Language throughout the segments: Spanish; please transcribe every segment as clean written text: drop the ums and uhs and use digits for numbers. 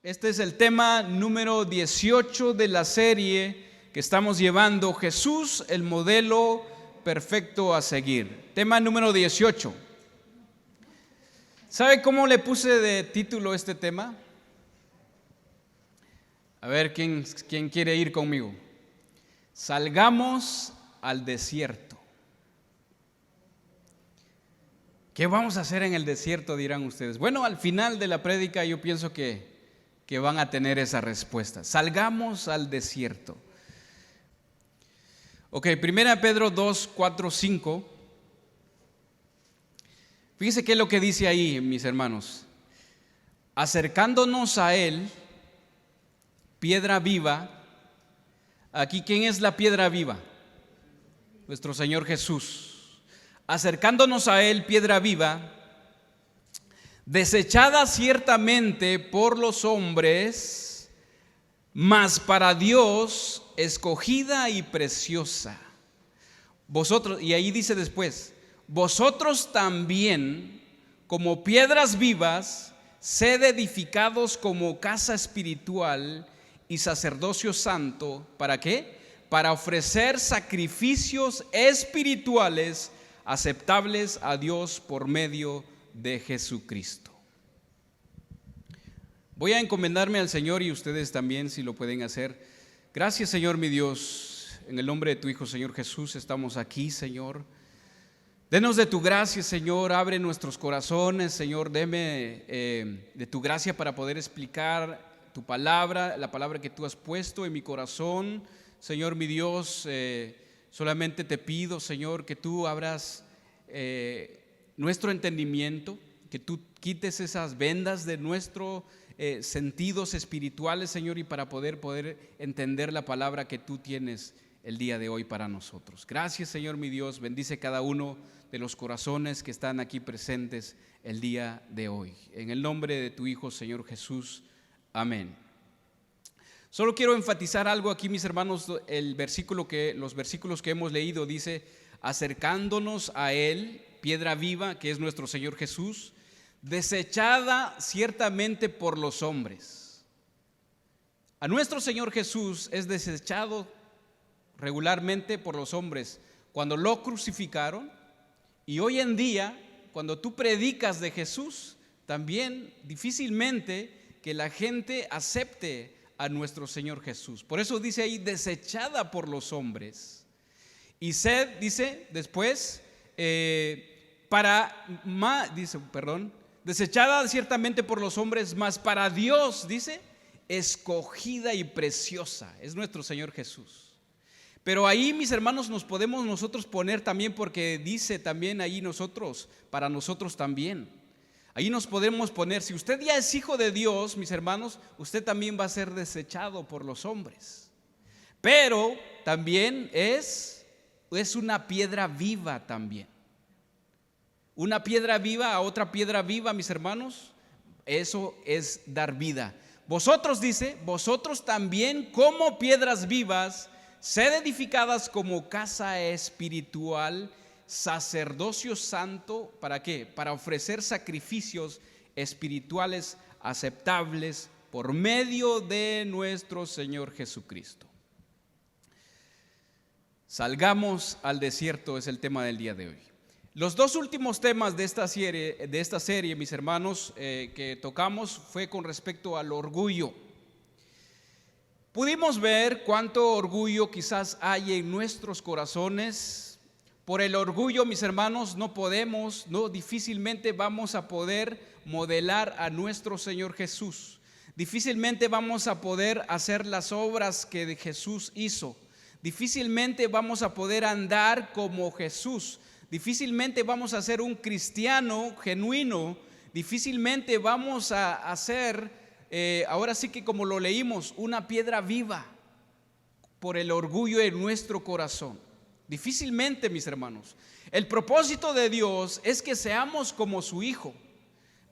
Este es el tema número 18 de la serie que estamos llevando, Jesús, el modelo perfecto a seguir. Tema número 18. ¿Sabe cómo le puse de título este tema? A ver, ¿quién quiere ir conmigo? Salgamos al desierto. ¿Qué vamos a hacer en el desierto?, dirán ustedes. Bueno, al final de la prédica yo pienso que van a tener esa respuesta. Salgamos al desierto. Ok, 1 Pedro 2, 4, 5. Fíjese qué es lo que dice ahí, mis hermanos. Acercándonos a Él, piedra viva. Aquí, ¿quién es la piedra viva? Nuestro Señor Jesús. Acercándonos a Él, piedra viva, desechada ciertamente por los hombres, mas para Dios escogida y preciosa. Vosotros, y ahí dice después, vosotros también, como piedras vivas, sed edificados como casa espiritual y sacerdocio santo. ¿Para qué? Para ofrecer sacrificios espirituales aceptables a Dios por medio de Jesucristo. Voy a encomendarme al Señor y ustedes también, si lo pueden hacer. Gracias, Señor mi Dios, en el nombre de tu Hijo, Señor Jesús, estamos aquí, Señor. Denos de tu gracia, Señor, abre nuestros corazones, Señor, deme de tu gracia para poder explicar tu palabra, la palabra que tú has puesto en mi corazón. Señor mi Dios, solamente te pido, Señor, que tú abras nuestro entendimiento, que tú quites esas vendas de nuestros sentidos espirituales, Señor, y para poder entender la palabra que tú tienes el día de hoy para nosotros. Gracias, Señor mi Dios, bendice cada uno de los corazones que están aquí presentes el día de hoy. En el nombre de tu Hijo, Señor Jesús, amén. Solo quiero enfatizar algo aquí, mis hermanos. Los versículos que hemos leído dice, acercándonos a Él, piedra viva, que es nuestro Señor Jesús, desechada ciertamente por los hombres. A nuestro Señor Jesús es desechado regularmente por los hombres cuando lo crucificaron, y hoy en día, cuando tú predicas de Jesús, también difícilmente que la gente acepte a nuestro Señor Jesús. Por eso dice ahí, desechada por los hombres. Y sed, dice después, desechada ciertamente por los hombres, mas para Dios, dice, escogida y preciosa. Es nuestro Señor Jesús. Pero ahí, mis hermanos, nos podemos nosotros poner también, porque dice también ahí nosotros, para nosotros también. Ahí nos podemos poner, si usted ya es hijo de Dios, mis hermanos, usted también va a ser desechado por los hombres. Pero también es una piedra viva también. Una piedra viva a otra piedra viva, mis hermanos, eso es dar vida. Vosotros, dice, vosotros también como piedras vivas, sed edificadas como casa espiritual, sacerdocio santo. ¿Para qué? Para ofrecer sacrificios espirituales aceptables por medio de nuestro Señor Jesucristo. Salgamos al desierto es el tema del día de hoy. Los dos últimos temas de esta serie, mis hermanos, que tocamos fue con respecto al orgullo. Pudimos ver cuánto orgullo quizás hay en nuestros corazones. Por el orgullo, mis hermanos, difícilmente vamos a poder modelar a nuestro Señor Jesús. Difícilmente vamos a poder hacer las obras que Jesús hizo. Difícilmente vamos a poder andar como Jesús. Difícilmente vamos a ser un cristiano genuino. Difícilmente vamos a ser, ahora sí que como lo leímos, una piedra viva por el orgullo en nuestro corazón. Difícilmente, mis hermanos. El propósito de Dios es que seamos como su Hijo,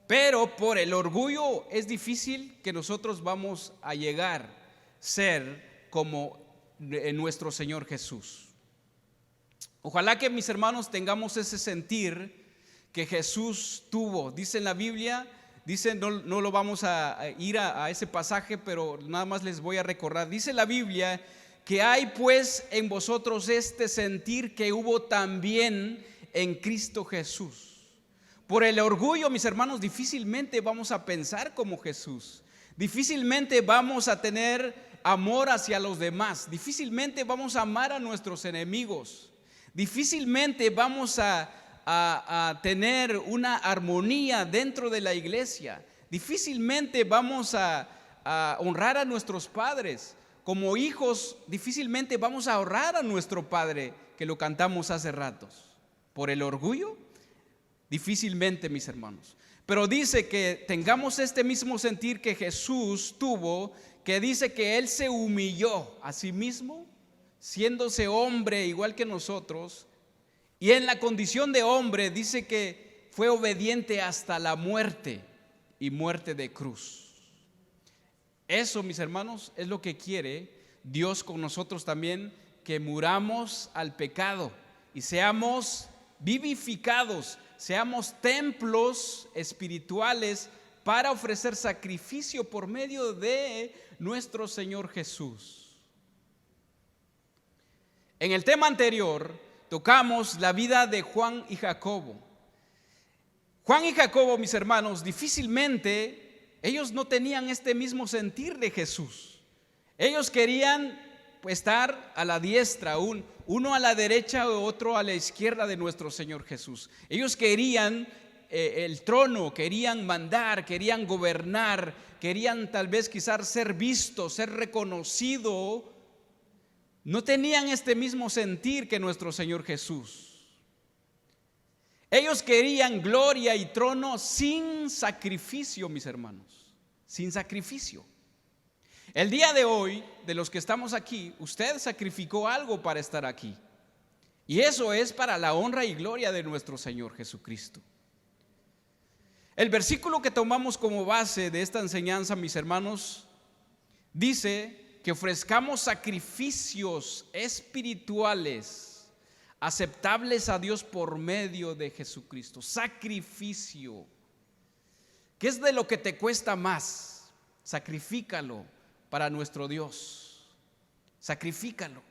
pero por el orgullo es difícil que nosotros vamos a llegar a ser como nuestro Señor Jesús. Ojalá que, mis hermanos, tengamos ese sentir que Jesús tuvo. Dice en la Biblia dice, no lo vamos a ir a ese pasaje, pero nada más les voy a recordar. Dice la Biblia que hay pues en vosotros este sentir que hubo también en Cristo Jesús. Por el orgullo, mis hermanos, difícilmente vamos a pensar como Jesús. Difícilmente vamos a tener amor hacia los demás. Difícilmente vamos a amar a nuestros enemigos. Difícilmente vamos a tener una armonía dentro de la iglesia. Difícilmente vamos a honrar a nuestros padres. Como hijos, difícilmente vamos a honrar a nuestro Padre, que lo cantamos hace ratos. Por el orgullo, difícilmente, mis hermanos. Pero dice que tengamos este mismo sentir que Jesús tuvo, que dice que Él se humilló a sí mismo, siéndose hombre igual que nosotros, y en la condición de hombre dice que fue obediente hasta la muerte, y muerte de cruz. Eso, mis hermanos, es lo que quiere Dios con nosotros también, que muramos al pecado y seamos vivificados, seamos templos espirituales para ofrecer sacrificio por medio de nuestro Señor Jesús. En el tema anterior tocamos la vida de Juan y Jacobo. Juan y Jacobo, mis hermanos, difícilmente ellos no tenían este mismo sentir de Jesús. Ellos querían estar a la diestra, uno a la derecha o otro a la izquierda de nuestro Señor Jesús. Ellos querían el trono, querían mandar, querían gobernar, querían tal vez quizás ser vistos, ser reconocido. No tenían este mismo sentir que nuestro Señor Jesús. Ellos querían gloria y trono sin sacrificio, mis hermanos, sin sacrificio. El día de hoy, de los que estamos aquí, usted sacrificó algo para estar aquí. Y eso es para la honra y gloria de nuestro Señor Jesucristo. El versículo que tomamos como base de esta enseñanza, mis hermanos, dice que ofrezcamos sacrificios espirituales aceptables a Dios por medio de Jesucristo. Sacrificio. ¿Qué es de lo que te cuesta más? Sacrifícalo para nuestro Dios. Sacrifícalo.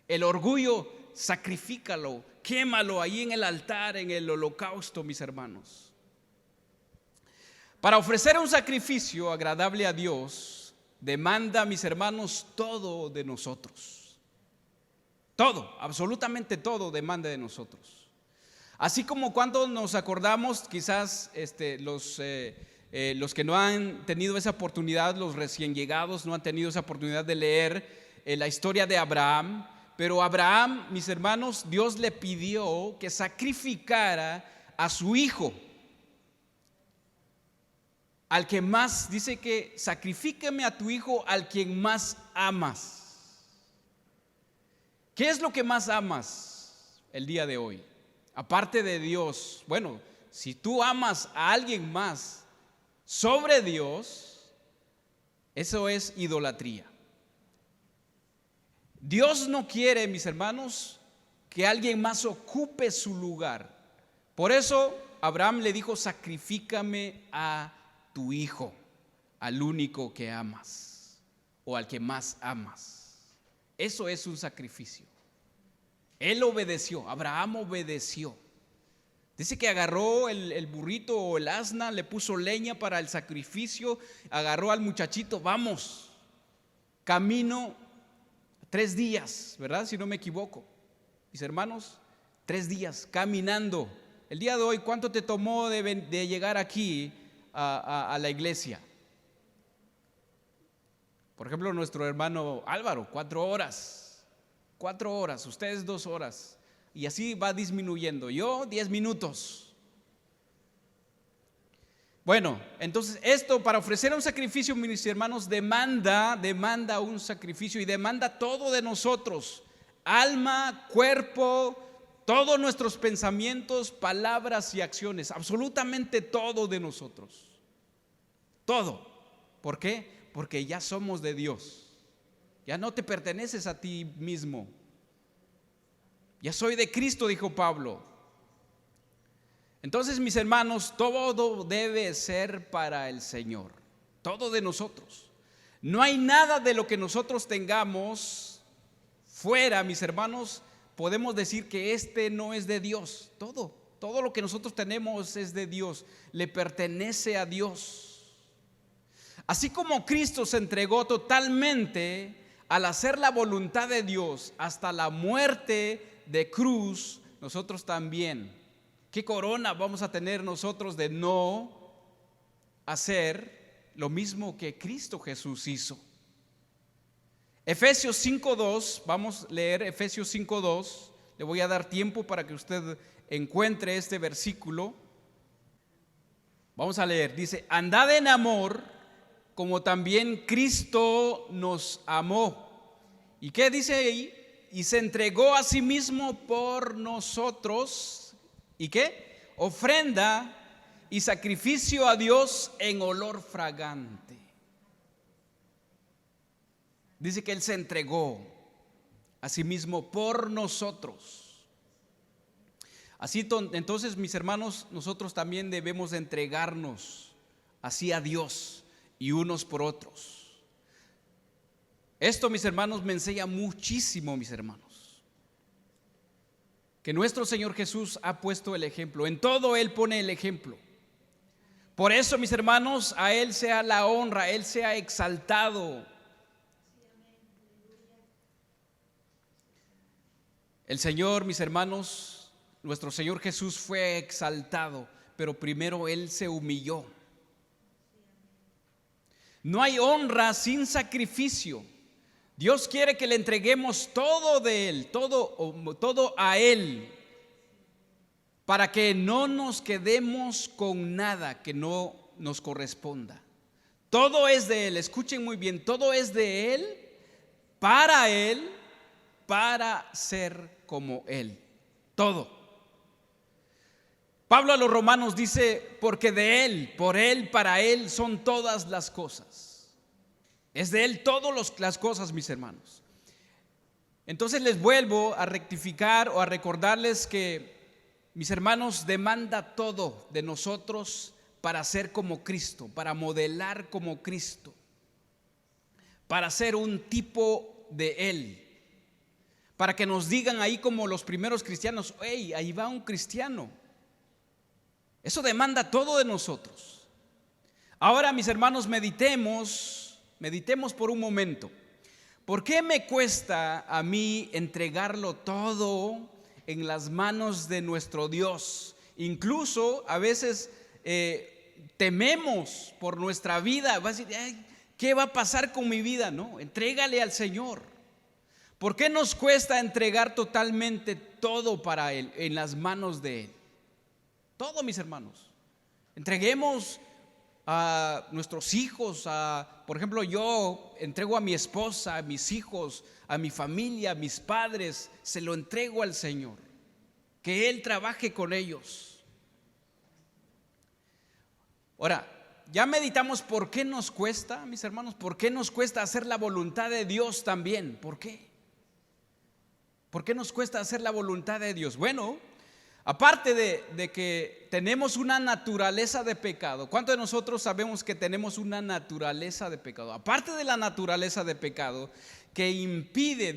El orgullo, sacrifícalo. Quémalo ahí en el altar, en el holocausto, mis hermanos. Para ofrecer un sacrificio agradable a Dios, demanda, mis hermanos, todo de nosotros. Todo, absolutamente todo demanda de nosotros. Así como cuando nos acordamos, quizás los que no han tenido esa oportunidad, los recién llegados no han tenido esa oportunidad de leer la historia de Abraham. Pero Abraham, mis hermanos, Dios le pidió que sacrificara a su hijo, al que más, dice que sacrifícame a tu hijo al quien más amas. ¿Qué es lo que más amas el día de hoy? Aparte de Dios. Bueno, si tú amas a alguien más sobre Dios, eso es idolatría. Dios no quiere, mis hermanos, que alguien más ocupe su lugar. Por eso Abraham le dijo: sacrifícame a tu hijo, al único que amas o al que más amas. Eso es un sacrificio. Él obedeció, Abraham obedeció. Dice que agarró el burrito o el asna, le puso leña para el sacrificio, agarró al muchachito, vamos, camino 3 días, ¿verdad? Si no me equivoco, mis hermanos, 3 días caminando. El día de hoy, ¿cuánto te tomó de llegar aquí a la iglesia? Por ejemplo, nuestro hermano Álvaro, 4 horas. 4 horas, ustedes 2 horas. Y así va disminuyendo. Yo 10 minutos. Bueno, entonces esto para ofrecer un sacrificio, mis hermanos, demanda un sacrificio y demanda todo de nosotros. Alma, cuerpo, todos nuestros pensamientos, palabras y acciones. Absolutamente todo de nosotros. Todo. ¿Por qué? Porque ya somos de Dios. Ya no te perteneces a ti mismo. Ya soy de Cristo, dijo Pablo. Entonces, mis hermanos, todo debe ser para el Señor, todo de nosotros. No hay nada de lo que nosotros tengamos fuera, mis hermanos, podemos decir que este no es de Dios. Todo lo que nosotros tenemos es de Dios, le pertenece a Dios. Así como Cristo se entregó totalmente al hacer la voluntad de Dios hasta la muerte de cruz, nosotros también. ¿Qué corona vamos a tener nosotros de no hacer lo mismo que Cristo Jesús hizo? Efesios 5:2, vamos a leer Efesios 5:2. Le voy a dar tiempo para que usted encuentre este versículo. Vamos a leer, dice: andad en amor, como también Cristo nos amó. ¿Y qué dice ahí? Y se entregó a sí mismo por nosotros. ¿Y qué? Ofrenda y sacrificio a Dios en olor fragante. Dice que Él se entregó a sí mismo por nosotros. Así entonces, mis hermanos, nosotros también debemos de entregarnos así a Dios y unos por otros. Esto, mis hermanos, me enseña muchísimo, mis hermanos, que nuestro Señor Jesús ha puesto el ejemplo. En todo Él pone el ejemplo. Por eso, mis hermanos, a Él sea la honra, Él sea exaltado. El Señor, mis hermanos, nuestro Señor Jesús fue exaltado, pero primero Él se humilló. No hay honra sin sacrificio. Dios quiere que le entreguemos todo de Él, todo a Él, para que no nos quedemos con nada que no nos corresponda. Todo es de Él, escuchen muy bien, todo es de Él, para ser como Él, todo. Pablo a los Romanos dice: porque de Él, por Él, para Él son todas las cosas. Es de Él todas las cosas, mis hermanos. Entonces les vuelvo a rectificar o a recordarles que, mis hermanos, demanda todo de nosotros para ser como Cristo, para modelar como Cristo, para ser un tipo de Él, para que nos digan ahí como los primeros cristianos: hey, ahí va un cristiano. Eso demanda todo de nosotros. Ahora, mis hermanos, meditemos por un momento. ¿Por qué me cuesta a mí entregarlo todo en las manos de nuestro Dios? Incluso a veces tememos por nuestra vida. Vas a decir: ay, ¿qué va a pasar con mi vida? No, entrégale al Señor. ¿Por qué nos cuesta entregar totalmente todo para Él, en las manos de Él? Todo, mis hermanos. Entreguemos a nuestros hijos, por ejemplo, yo entrego a mi esposa, a mis hijos, a mi familia, a mis padres, se lo entrego al Señor, que Él trabaje con ellos. Ahora, ya meditamos por qué nos cuesta, mis hermanos, por qué nos cuesta hacer la voluntad de Dios también. ¿Por qué? ¿Por qué nos cuesta hacer la voluntad de Dios? Bueno, aparte de que tenemos una naturaleza de pecado. ¿Cuántos de nosotros sabemos que tenemos una naturaleza de pecado? Aparte de la naturaleza de pecado que impide,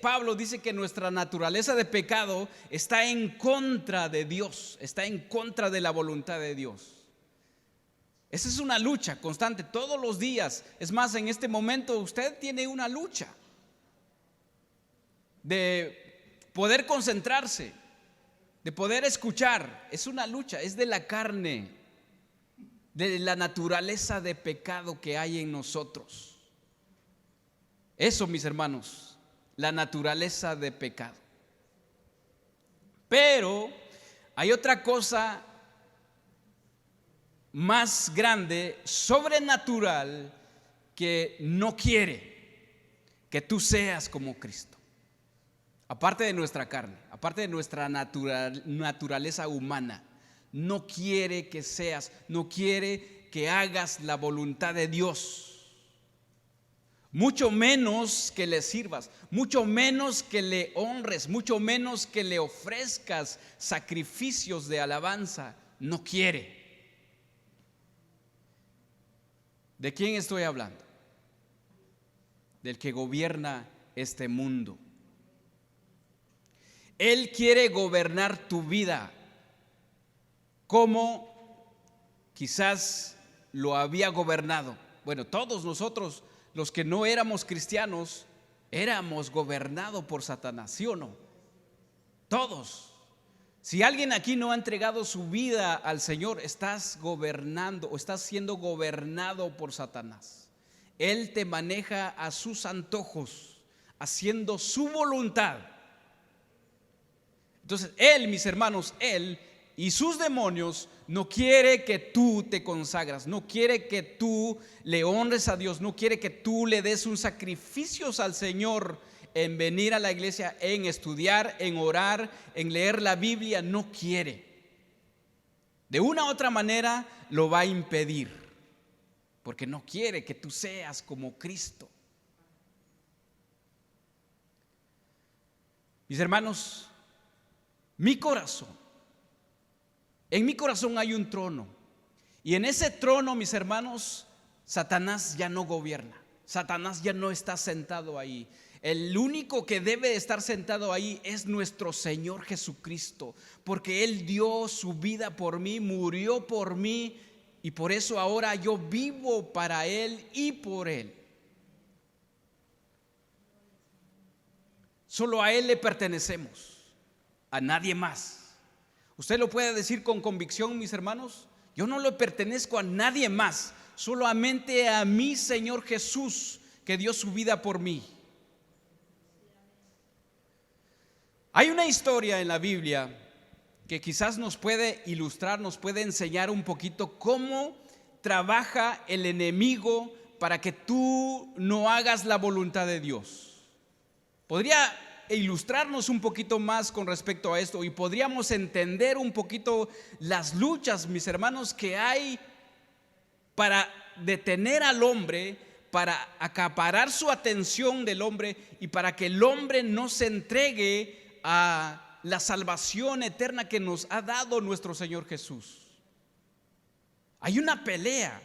Pablo dice que nuestra naturaleza de pecado está en contra de Dios, está en contra de la voluntad de Dios. Esa es una lucha constante todos los días. Es más, en este momento usted tiene una lucha de poder concentrarse, de poder escuchar. Es una lucha, es de la carne, de la naturaleza de pecado que hay en nosotros. Eso, mis hermanos, la naturaleza de pecado. Pero hay otra cosa más grande, sobrenatural, que no quiere que tú seas como Cristo. Aparte de nuestra carne, aparte de nuestra naturaleza humana, no quiere que seas, no quiere que hagas la voluntad de Dios. Mucho menos que le sirvas, mucho menos que le honres, mucho menos que le ofrezcas sacrificios de alabanza no quiere. ¿De quién estoy hablando? Del que gobierna este mundo. Él quiere gobernar tu vida como quizás lo había gobernado. Bueno, todos nosotros, los que no éramos cristianos, éramos gobernados por Satanás, ¿sí o no? Todos. Si alguien aquí no ha entregado su vida al Señor, estás gobernando o estás siendo gobernado por Satanás. Él te maneja a sus antojos, haciendo su voluntad. Entonces, él, mis hermanos, él y sus demonios no quiere que tú te consagras, no quiere que tú le honres a Dios, no quiere que tú le des un sacrificio al Señor en venir a la iglesia, en estudiar, en orar, en leer la Biblia. No quiere. De una u otra manera lo va a impedir, porque no quiere que tú seas como Cristo. Mis hermanos, en mi corazón hay un trono, y en ese trono, mis hermanos, Satanás ya no gobierna. Satanás ya no está sentado ahí. El único que debe estar sentado ahí es nuestro Señor Jesucristo, porque Él dio su vida por mí, murió por mí, y por eso ahora yo vivo para Él y por Él. Solo a Él le pertenecemos, a nadie más. Usted lo puede decir con convicción, mis hermanos: yo no le pertenezco a nadie más, solamente a mi Señor Jesús, que dio su vida por mí. Hay una historia en la Biblia que quizás nos puede ilustrar, nos puede enseñar un poquito cómo trabaja el enemigo para que tú no hagas la voluntad de Dios. Podría ilustrarnos un poquito más con respecto a esto, y podríamos entender un poquito las luchas, mis hermanos, que hay para detener al hombre, para acaparar su atención del hombre, y para que el hombre no se entregue a la salvación eterna que nos ha dado nuestro Señor Jesús. Hay una pelea.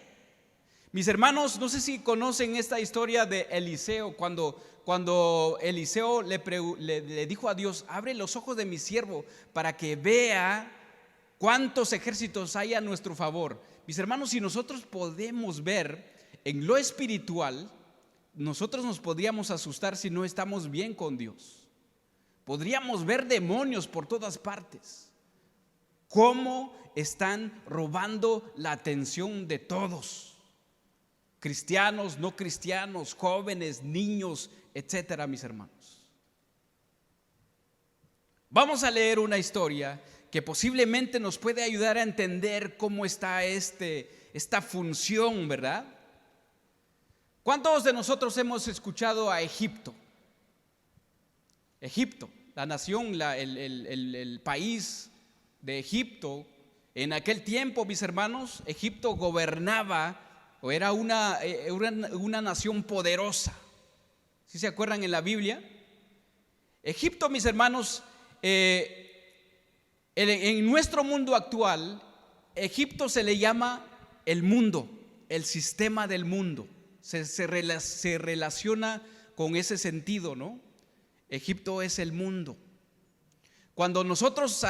Mis hermanos, no sé si conocen esta historia de Eliseo, cuando Eliseo le dijo a Dios: abre los ojos de mi siervo para que vea cuántos ejércitos hay a nuestro favor. Mis hermanos, si nosotros podemos ver en lo espiritual, nosotros nos podríamos asustar si no estamos bien con Dios. Podríamos ver demonios por todas partes, cómo están robando la atención de todos, cristianos, no cristianos, jóvenes, niños, etcétera, mis hermanos. Vamos a leer una historia que posiblemente nos puede ayudar a entender cómo está esta función, ¿verdad? ¿Cuántos de nosotros hemos escuchado a Egipto? Egipto, la nación, el país de Egipto. En aquel tiempo, mis hermanos, Egipto gobernaba, o era una nación poderosa. ¿Sí se acuerdan en la Biblia? Egipto, mis hermanos, en nuestro mundo actual, Egipto se le llama el mundo, el sistema del mundo. Se relaciona con ese sentido, ¿no? Egipto es el mundo. Cuando nosotros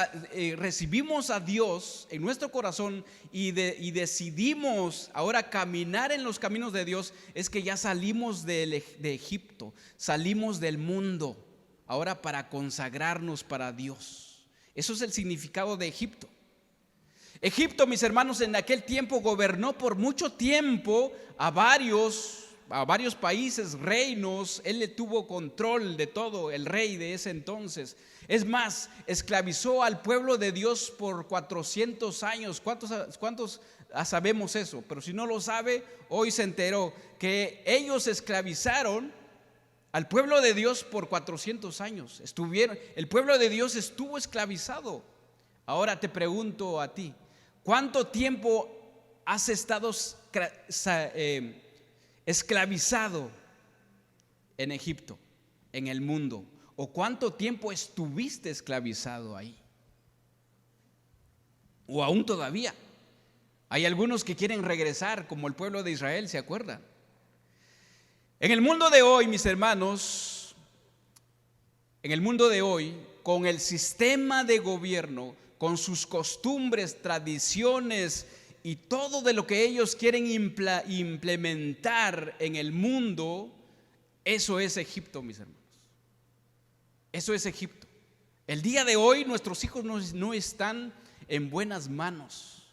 recibimos a Dios en nuestro corazón y decidimos ahora caminar en los caminos de Dios, es que ya salimos de Egipto, salimos del mundo, ahora para consagrarnos para Dios. Eso es el significado de Egipto. Egipto, mis hermanos, en aquel tiempo gobernó por mucho tiempo a varios países, reinos. Él le tuvo control de todo, el rey de ese entonces. Es más, esclavizó al pueblo de Dios por 400 años. ¿Cuántos sabemos eso? Pero si no lo sabe, hoy se enteró que ellos esclavizaron al pueblo de Dios por 400 años. El pueblo de Dios estuvo esclavizado. Ahora te pregunto a ti: ¿cuánto tiempo has estado esclavizado en Egipto, en el mundo? ¿O cuánto tiempo estuviste esclavizado ahí? o aún todavía. Hay algunos que quieren regresar, como el pueblo de Israel, ¿se acuerdan? En el mundo de hoy, mis hermanos, en el mundo de hoy, con el sistema de gobierno, con sus costumbres, tradiciones y todo de lo que ellos quieren implementar en el mundo, eso es Egipto, mis hermanos. Eso es Egipto. El día de hoy nuestros hijos no están en buenas manos.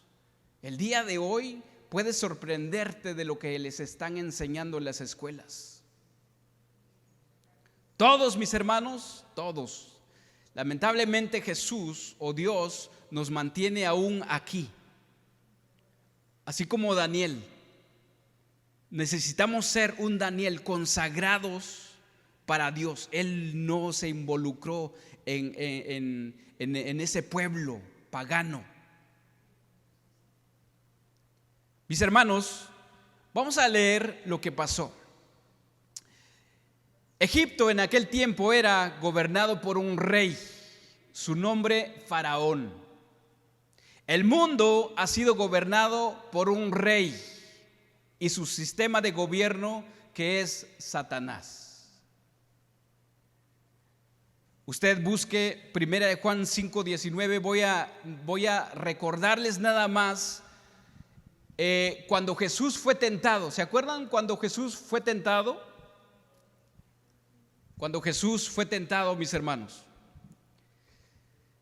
El día de hoy puedes sorprenderte de lo que les están enseñando en las escuelas. Todos, mis hermanos, todos. Lamentablemente Jesús o Dios nos mantiene aún aquí. Así como Daniel. Necesitamos ser un Daniel consagrados para Dios. Él no se involucró en ese pueblo pagano. Mis hermanos, vamos a leer lo que pasó. Egipto en aquel tiempo era gobernado por un rey, su nombre Faraón. El mundo ha sido gobernado por un rey y su sistema de gobierno, que es Satanás. Usted busque 1 Juan 5:19. Voy a recordarles nada más cuando Jesús fue tentado. ¿Se acuerdan cuando Jesús fue tentado? Cuando Jesús fue tentado, mis hermanos,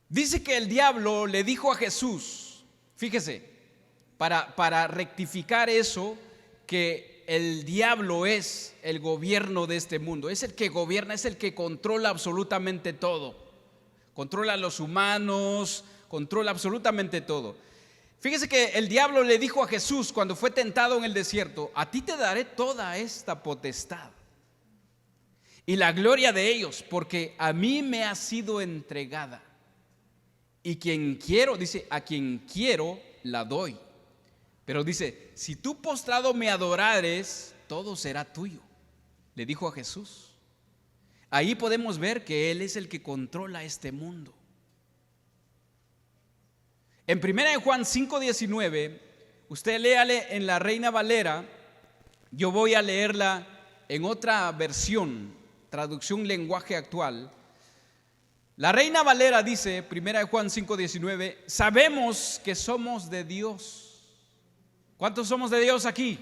dice que el diablo le dijo a Jesús, fíjese, para rectificar eso, que el diablo es el gobierno de este mundo, es el que gobierna, es el que controla absolutamente todo, controla a los humanos, controla absolutamente todo. Fíjese que el diablo le dijo a Jesús cuando fue tentado en el desierto: a ti te daré toda esta potestad y la gloria de ellos, porque a mí me ha sido entregada. Y quien quiero, dice, a quien quiero la doy. Pero dice, si tú postrado me adorares, todo será tuyo, le dijo a Jesús. Ahí podemos ver que Él es el que controla este mundo. En 1 Juan 5:19, usted léale en la Reina Valera. Yo voy a leerla en otra versión, traducción lenguaje actual. La Reina Valera dice, 1 Juan 5:19, sabemos que somos de Dios. ¿Cuántos somos de Dios aquí?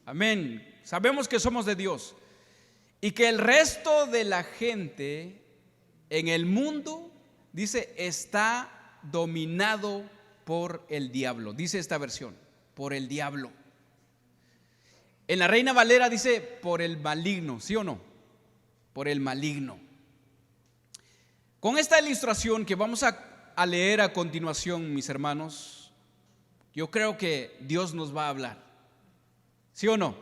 Amén. Sabemos que somos de Dios y que el resto de la gente en el mundo, dice, está dominado por el diablo. Dice esta versión, por el diablo. En la Reina Valera dice, por el maligno, ¿sí o no? Por el maligno. Con esta ilustración que vamos a leer a continuación, mis hermanos, yo creo que Dios nos va a hablar, ¿sí o no?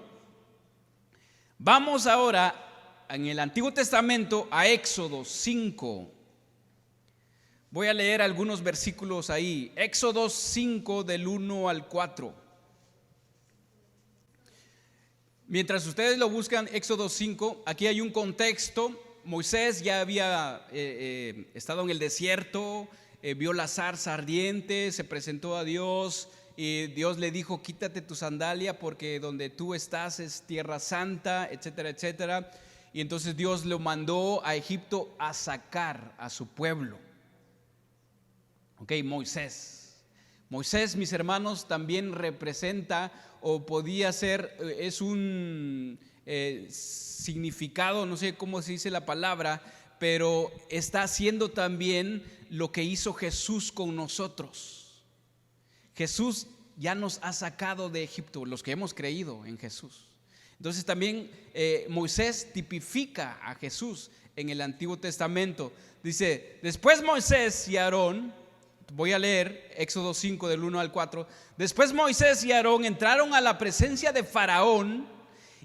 Vamos ahora en el Antiguo Testamento a Éxodo 5. Voy a leer algunos versículos ahí. Éxodo 5 del 1 al 4. Mientras ustedes lo buscan, Éxodo 5, aquí hay un contexto. Moisés ya había estado en el desierto, vio la zarza ardiente, se presentó a Dios y Dios le dijo: quítate tu sandalia porque donde tú estás es tierra santa, etcétera, etcétera. Y entonces Dios lo mandó a Egipto a sacar a su pueblo. Ok, Moisés, mis hermanos, también representa o podía ser, es un significado, no sé cómo se dice la palabra, pero está haciendo también lo que hizo Jesús con nosotros. Jesús ya nos ha sacado de Egipto, los que hemos creído en Jesús. Entonces también Moisés tipifica a Jesús en el Antiguo Testamento. Dice, después Moisés y Aarón, voy a leer Éxodo 5 del 1 al 4. Después Moisés y Aarón entraron a la presencia de Faraón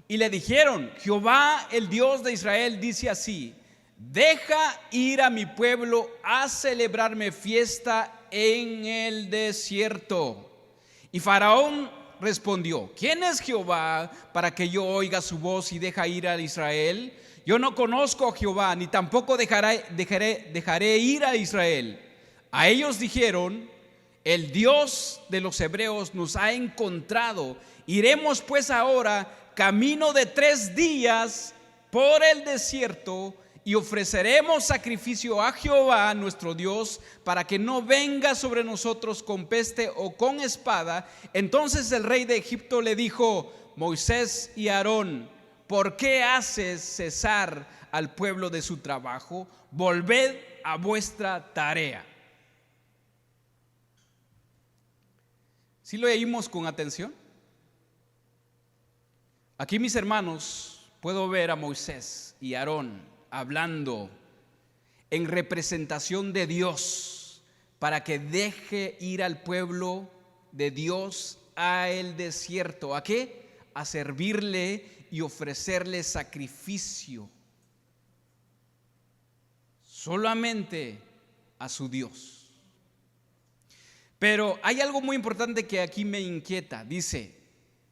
y le dijeron: Jehová, el Dios de Israel, dice así: deja ir a mi pueblo a celebrarme fiesta en el desierto. Y Faraón respondió: ¿quién es Jehová para que yo oiga su voz y deja ir a Israel? Yo no conozco a Jehová, ni tampoco dejaré ir a Israel. A ellos dijeron: el Dios de los hebreos nos ha encontrado. Iremos pues ahora camino de 3 días por el desierto y ofreceremos sacrificio a Jehová nuestro Dios para que no venga sobre nosotros con peste o con espada. Entonces el rey de Egipto le dijo: Moisés y Aarón, ¿por qué haces cesar al pueblo de su trabajo? Volved a vuestra tarea. ¿Sí lo leímos con atención? Aquí, mis hermanos, puedo ver a Moisés y Aarón hablando en representación de Dios para que deje ir al pueblo de Dios a el desierto. ¿A qué? A servirle y ofrecerle sacrificio solamente a su Dios. Pero hay algo muy importante que aquí me inquieta. Dice,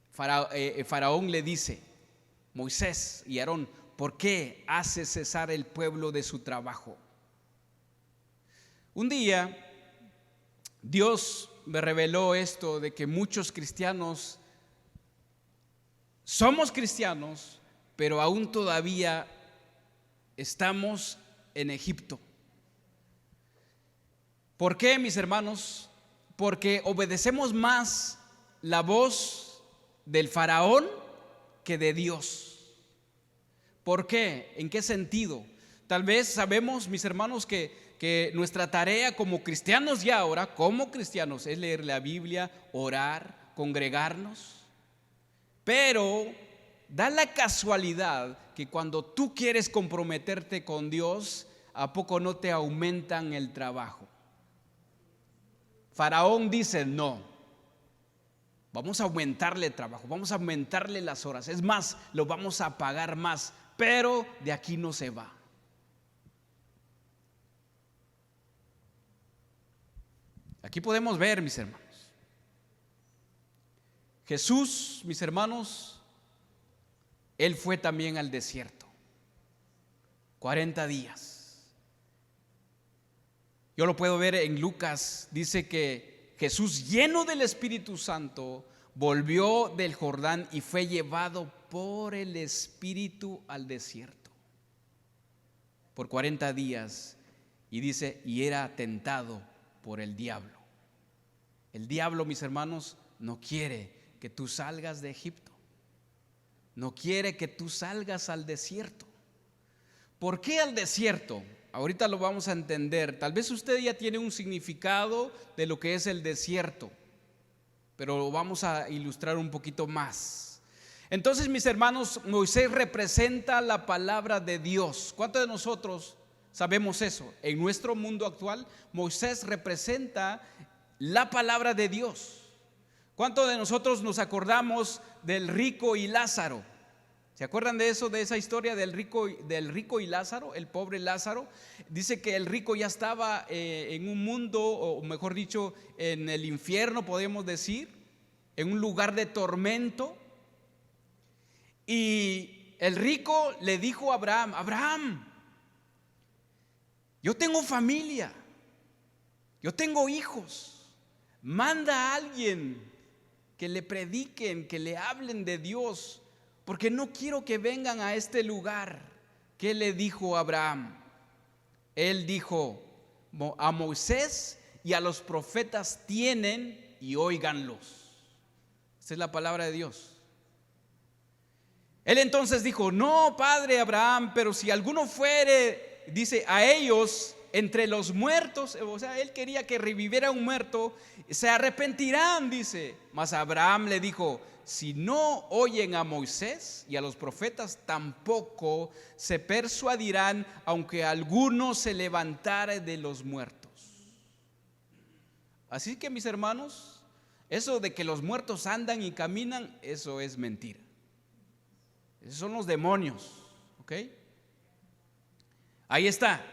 Faraón le dice: Moisés y Aarón, ¿por qué hace cesar el pueblo de su trabajo? Un día Dios me reveló esto de que muchos cristianos somos cristianos, pero aún todavía estamos en Egipto. ¿Por qué, mis hermanos? Porque obedecemos más la voz del faraón que de Dios. ¿Por qué? ¿En qué sentido? Tal vez sabemos, mis hermanos, que nuestra tarea como cristianos ya ahora, como cristianos, es leer la Biblia, orar, congregarnos. Pero da la casualidad que cuando tú quieres comprometerte con Dios, ¿a poco no te aumentan el trabajo? Faraón dice: no, vamos a aumentarle el trabajo, vamos a aumentarle las horas, es más, lo vamos a pagar más, pero de aquí no se va. Aquí podemos ver, mis hermanos, Jesús, mis hermanos, Él fue también al desierto 40 días. Yo lo puedo ver en Lucas, dice que Jesús, lleno del Espíritu Santo, volvió del Jordán y fue llevado por el Espíritu al desierto por 40 días. Y dice, y era tentado por el diablo. El diablo, mis hermanos, no quiere que tú salgas de Egipto. No quiere que tú salgas al desierto. ¿Por qué al desierto? Ahorita lo vamos a entender. Tal vez usted ya tiene un significado de lo que es el desierto, pero lo vamos a ilustrar un poquito más. Entonces, mis hermanos, Moisés representa la palabra de Dios. ¿Cuántos de nosotros sabemos eso? En nuestro mundo actual, Moisés representa la palabra de Dios. ¿Cuántos de nosotros nos acordamos del rico y Lázaro? ¿Se acuerdan de eso, de esa historia del rico y Lázaro, el pobre Lázaro? Dice que el rico ya estaba en un mundo, o mejor dicho, en el infierno, podemos decir, en un lugar de tormento. Y el rico le dijo a Abraham: Abraham, yo tengo familia, yo tengo hijos, manda a alguien que le prediquen, que le hablen de Dios, porque no quiero que vengan a este lugar. ¿Qué le dijo Abraham? Él dijo: a Moisés y a los profetas tienen y óiganlos. Esa es la palabra de Dios. Él entonces dijo: no, padre Abraham, pero si alguno fuere, dice, a ellos entre los muertos, o sea, él quería que reviviera un muerto, se arrepentirán, dice. Mas Abraham le dijo: si no oyen a Moisés y a los profetas, tampoco se persuadirán, aunque alguno se levantare de los muertos. Así que, mis hermanos, eso de que los muertos andan y caminan, eso es mentira. Esos son los demonios, ¿ok? Ahí está.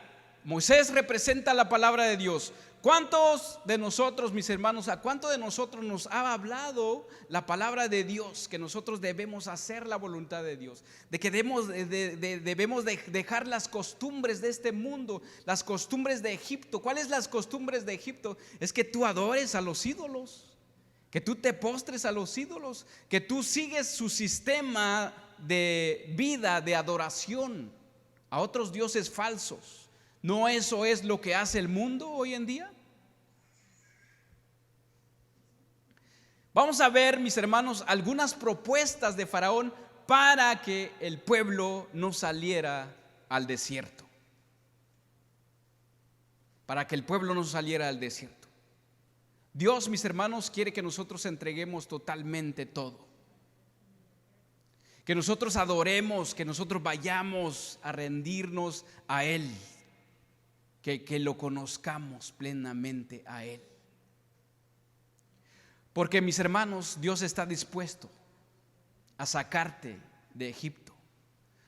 Moisés representa la palabra de Dios. ¿Cuántos de nosotros, mis hermanos, a cuántos de nosotros nos ha hablado la palabra de Dios, que nosotros debemos hacer la voluntad de Dios, de que debemos dejar las costumbres de este mundo, las costumbres de Egipto? ¿Cuáles las costumbres de Egipto? Es que tú adores a los ídolos, que tú te postres a los ídolos, que tú sigues su sistema de vida, de adoración a otros dioses falsos. ¿No eso es lo que hace el mundo hoy en día? Vamos a ver, mis hermanos, algunas propuestas de Faraón para que el pueblo no saliera al desierto. Para que el pueblo no saliera al desierto. Dios, mis hermanos, quiere que nosotros entreguemos totalmente todo. Que nosotros adoremos, que nosotros vayamos a rendirnos a Él. Que lo conozcamos plenamente a Él. Porque, mis hermanos, Dios está dispuesto a sacarte de Egipto.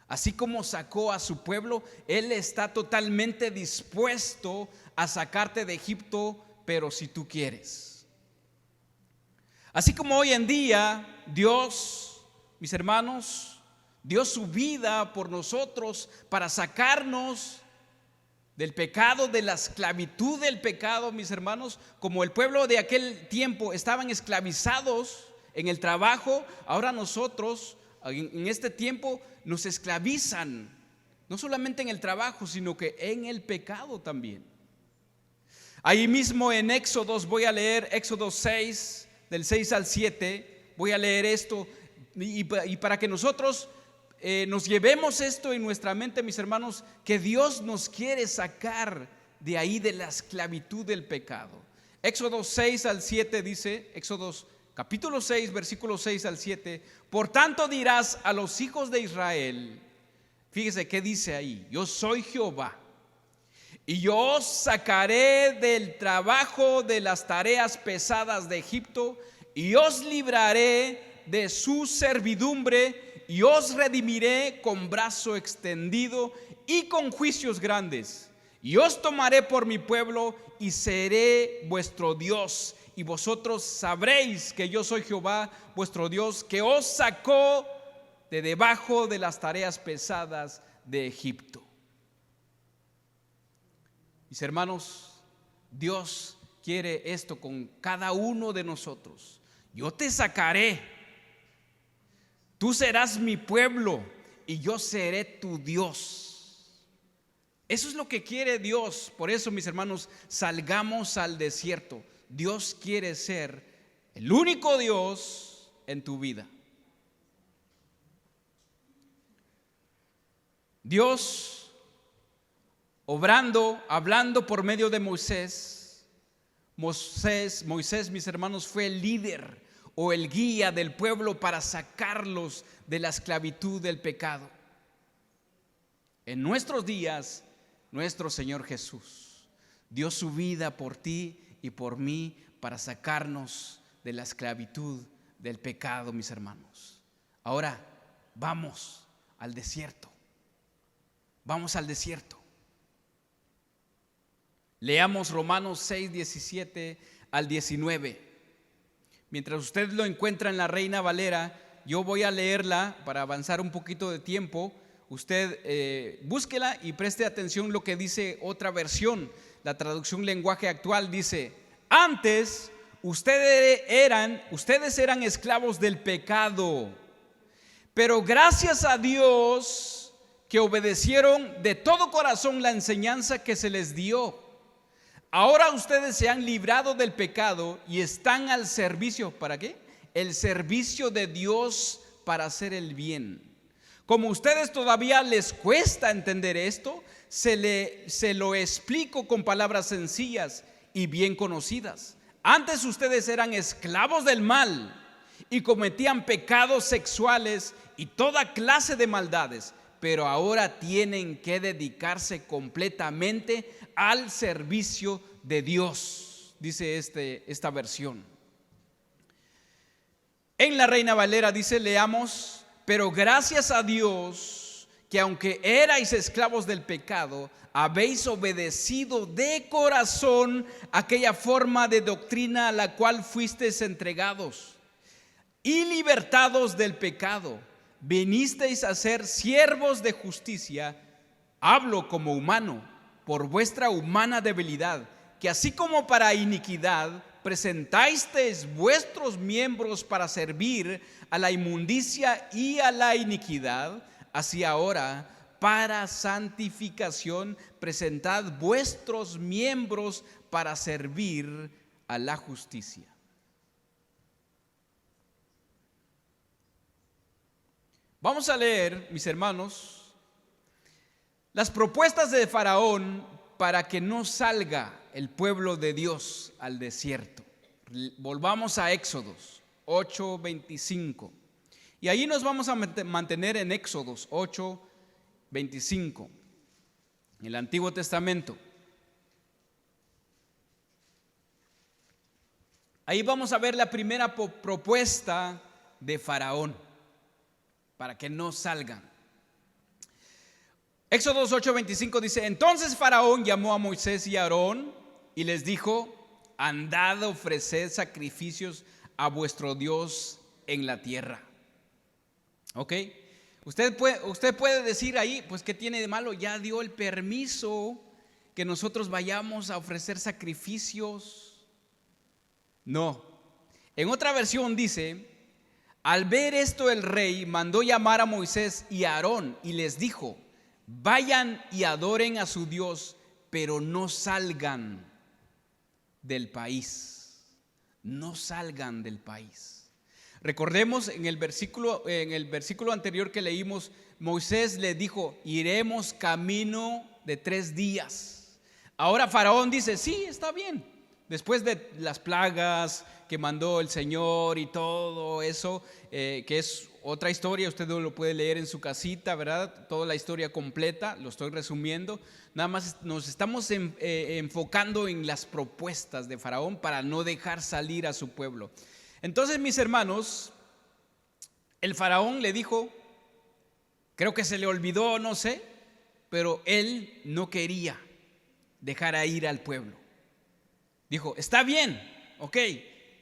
Así como sacó a su pueblo, Él está totalmente dispuesto a sacarte de Egipto, pero si tú quieres. Así como hoy en día Dios, mis hermanos, dio su vida por nosotros para sacarnos del pecado, de la esclavitud del pecado, mis hermanos. Como el pueblo de aquel tiempo estaban esclavizados en el trabajo, ahora nosotros en este tiempo nos esclavizan, no solamente en el trabajo, sino que en el pecado también. Ahí mismo en Éxodos, voy a leer Éxodo 6, del 6 al 7, voy a leer esto y para que nosotros nos llevemos esto en nuestra mente, mis hermanos, que Dios nos quiere sacar de ahí, de la esclavitud del pecado. Éxodo 6 al 7 dice, Éxodos capítulo 6, versículos 6 al 7: por tanto dirás a los hijos de Israel, fíjese qué dice ahí: yo soy Jehová, y yo os sacaré del trabajo de las tareas pesadas de Egipto, y os libraré de su servidumbre, y os redimiré con brazo extendido y con juicios grandes, y os tomaré por mi pueblo y seré vuestro Dios, y vosotros sabréis que yo soy Jehová vuestro Dios, que os sacó de debajo de las tareas pesadas de Egipto. Mis hermanos, Dios quiere esto con cada uno de nosotros. Yo te sacaré. Tú serás mi pueblo y yo seré tu Dios. Eso es lo que quiere Dios. Por eso, mis hermanos, salgamos al desierto. Dios quiere ser el único Dios en tu vida. Dios obrando, hablando por medio de Moisés, mis hermanos, fue el líder o el guía del pueblo para sacarlos de la esclavitud del pecado. En nuestros días, nuestro Señor Jesús dio su vida por ti y por mí para sacarnos de la esclavitud del pecado, mis hermanos. Ahora vamos al desierto. Vamos al desierto. Leamos Romanos 6, 17 al 19. Mientras usted lo encuentra en la Reina Valera, yo voy a leerla para avanzar un poquito de tiempo. Usted búsquela y preste atención lo que dice otra versión. La traducción lenguaje actual dice: antes ustedes eran esclavos del pecado, pero gracias a Dios que obedecieron de todo corazón la enseñanza que se les dio. Ahora ustedes se han librado del pecado y están al servicio. ¿Para qué? El servicio de Dios para hacer el bien. Como a ustedes todavía les cuesta entender esto, se lo explico con palabras sencillas y bien conocidas. Antes ustedes eran esclavos del mal y cometían pecados sexuales y toda clase de maldades, pero ahora tienen que dedicarse completamente al servicio de Dios, dice esta versión. En la Reina Valera dice, leamos: pero gracias a Dios que aunque erais esclavos del pecado, habéis obedecido de corazón aquella forma de doctrina a la cual fuisteis entregados, y libertados del pecado, vinisteis a ser siervos de justicia. Hablo como humano, por vuestra humana debilidad, que así como para iniquidad presentasteis vuestros miembros para servir a la inmundicia y a la iniquidad, así ahora para santificación presentad vuestros miembros para servir a la justicia. Vamos a leer, mis hermanos, las propuestas de Faraón para que no salga el pueblo de Dios al desierto. Volvamos a Éxodos 8:25. Y ahí nos vamos a mantener en Éxodos 8:25, en el Antiguo Testamento. Ahí vamos a ver la primera propuesta de Faraón para que no salgan. Éxodos 8:25 dice: entonces Faraón llamó a Moisés y a Aarón y les dijo: andad a ofrecer sacrificios a vuestro Dios en la tierra. Ok, usted puede decir ahí, pues ¿qué tiene de malo? Ya dio el permiso que nosotros vayamos a ofrecer sacrificios. No, en otra versión dice: al ver esto el rey mandó llamar a Moisés y a Aarón y les dijo: vayan y adoren a su Dios, pero no salgan del país. No salgan del país. Recordemos en el versículo anterior que leímos, Moisés le dijo: iremos camino de 3 días. Ahora Faraón dice: sí, está bien. Después de las plagas que mandó el Señor y todo eso, que es otra historia, usted lo puede leer en su casita, ¿verdad? Toda la historia completa, lo estoy resumiendo. Nada más nos estamos enfocando en las propuestas de Faraón para no dejar salir a su pueblo. Entonces, mis hermanos, el Faraón le dijo, creo que se le olvidó, no sé, pero él no quería dejar a ir al pueblo. Dijo: está bien, ok,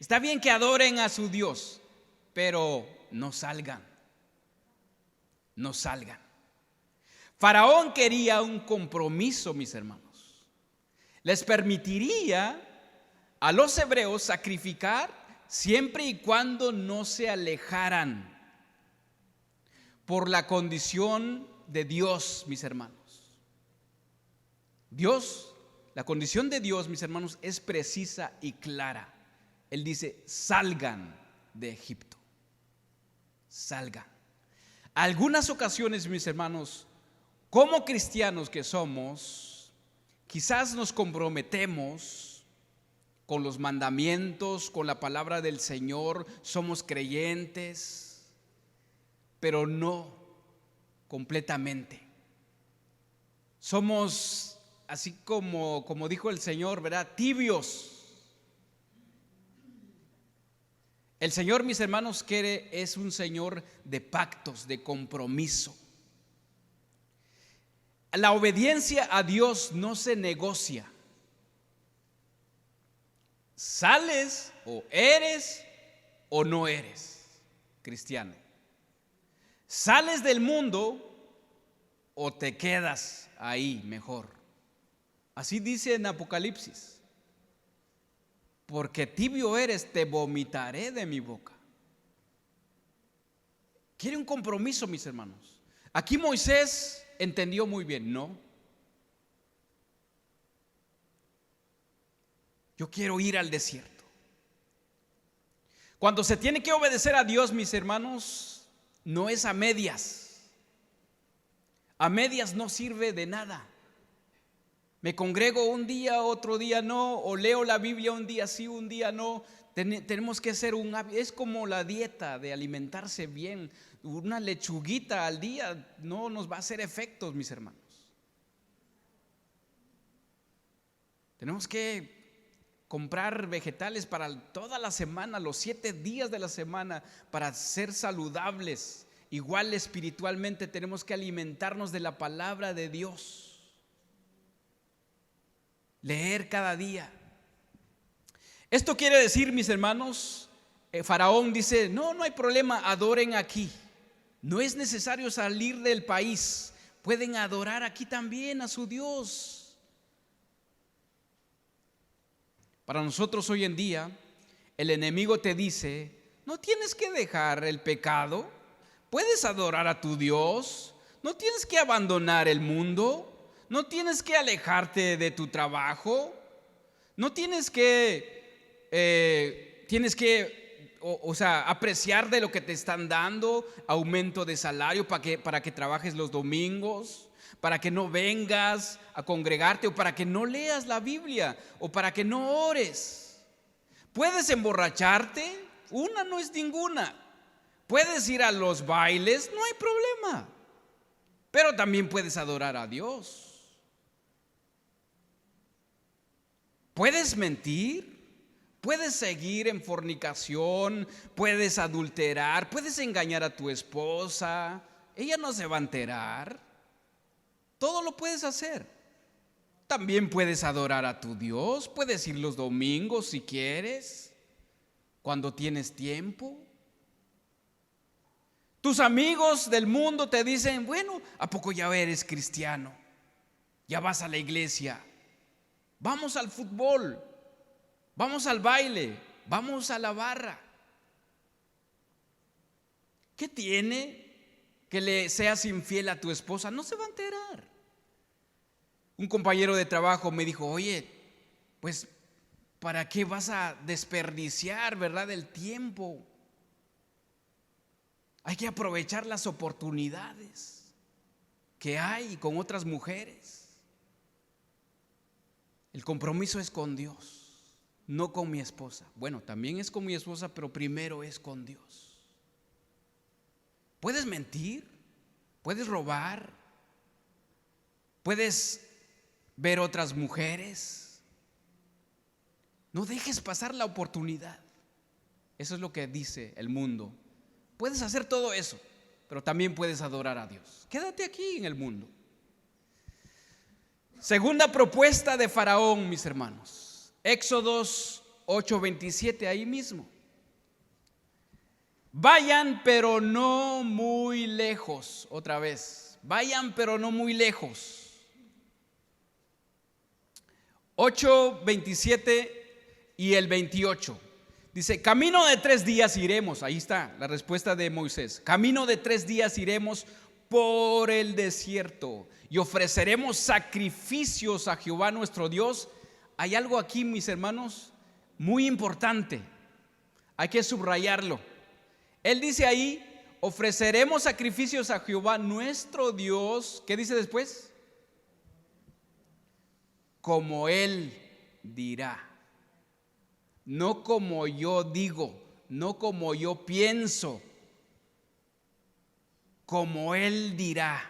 está bien que adoren a su Dios, pero no salgan. No salgan. Faraón quería un compromiso, mis hermanos. Les permitiría a los hebreos sacrificar siempre y cuando no se alejaran por la condición de Dios, mis hermanos. La condición de Dios, mis hermanos, es precisa y clara. Él dice: salgan de Egipto. Salgan. Algunas ocasiones, mis hermanos, como cristianos que somos, quizás nos comprometemos con los mandamientos, con la palabra del Señor, somos creyentes, pero no completamente. Somos, así como dijo el Señor, ¿verdad?, tibios. El Señor, mis hermanos, es un Señor de pactos, de compromiso. La obediencia a Dios no se negocia. Sales o eres o no eres cristiano. Sales del mundo o te quedas ahí mejor. Así dice en Apocalipsis: porque tibio eres, te vomitaré de mi boca. Quiere un compromiso, mis hermanos. Aquí Moisés entendió muy bien: no, yo quiero ir al desierto. Cuando se tiene que obedecer a Dios, mis hermanos, no es a medias. A medias no sirve de nada. Me congrego un día, otro día no, o leo la Biblia un día sí, un día no. Tenemos que hacer un hábito. Es como la dieta de alimentarse bien. Una lechuguita al día no nos va a hacer efectos, mis hermanos. Tenemos que comprar vegetales para toda la semana, los 7 días de la semana, para ser saludables igual espiritualmente tenemos que alimentarnos de la palabra de Dios. Leer cada día. Esto quiere decir, mis hermanos, Faraón dice, no hay problema, adoren aquí. No es necesario salir del país. Pueden adorar aquí también a su Dios. Para nosotros hoy en día, el enemigo te dice, no tienes que dejar el pecado, puedes adorar a tu Dios, no tienes que abandonar el mundo, no tienes que alejarte de tu trabajo, no tienes que apreciar de lo que te están dando, aumento de salario para que trabajes los domingos, para que no vengas a congregarte, o para que no leas la Biblia, o para que no ores. Puedes emborracharte, una no es ninguna. Puedes ir a los bailes, no hay problema. Pero también puedes adorar a Dios. Puedes mentir, puedes seguir en fornicación, puedes adulterar, puedes engañar a tu esposa. Ella no se va a enterar. Todo lo puedes hacer. También puedes adorar a tu Dios, puedes ir los domingos si quieres, cuando tienes tiempo. Tus amigos del mundo te dicen, bueno, ¿a poco ya eres cristiano? Ya vas a la iglesia, vamos al fútbol, vamos al baile, vamos a la barra. ¿Qué tiene que le seas infiel a tu esposa? No se va a enterar. Un compañero de trabajo me dijo, oye, pues ¿para qué vas a desperdiciar, verdad, el tiempo? Hay que aprovechar las oportunidades que hay con otras mujeres. El compromiso es con Dios, no con mi esposa. Bueno, también es con mi esposa, pero primero es con Dios. Puedes mentir, puedes robar, puedes ver otras mujeres. No dejes pasar la oportunidad. Eso es lo que dice el mundo. Puedes hacer todo eso, pero también puedes adorar a Dios. Quédate aquí en el mundo. Segunda propuesta de Faraón, mis hermanos. Éxodos 8:27, ahí mismo. Vayan, pero no muy lejos. Otra vez. Vayan, pero no muy lejos. 8:27 y el 28. Dice, camino de 3 días iremos. Ahí está la respuesta de Moisés. Camino de 3 días iremos por el desierto y ofreceremos sacrificios a Jehová nuestro Dios. Hay algo aquí, mis hermanos, muy importante. Hay que subrayarlo. Él dice ahí, ofreceremos sacrificios a Jehová nuestro Dios. ¿Qué dice después? Como Él dirá. No como yo digo, no como yo pienso, como Él dirá.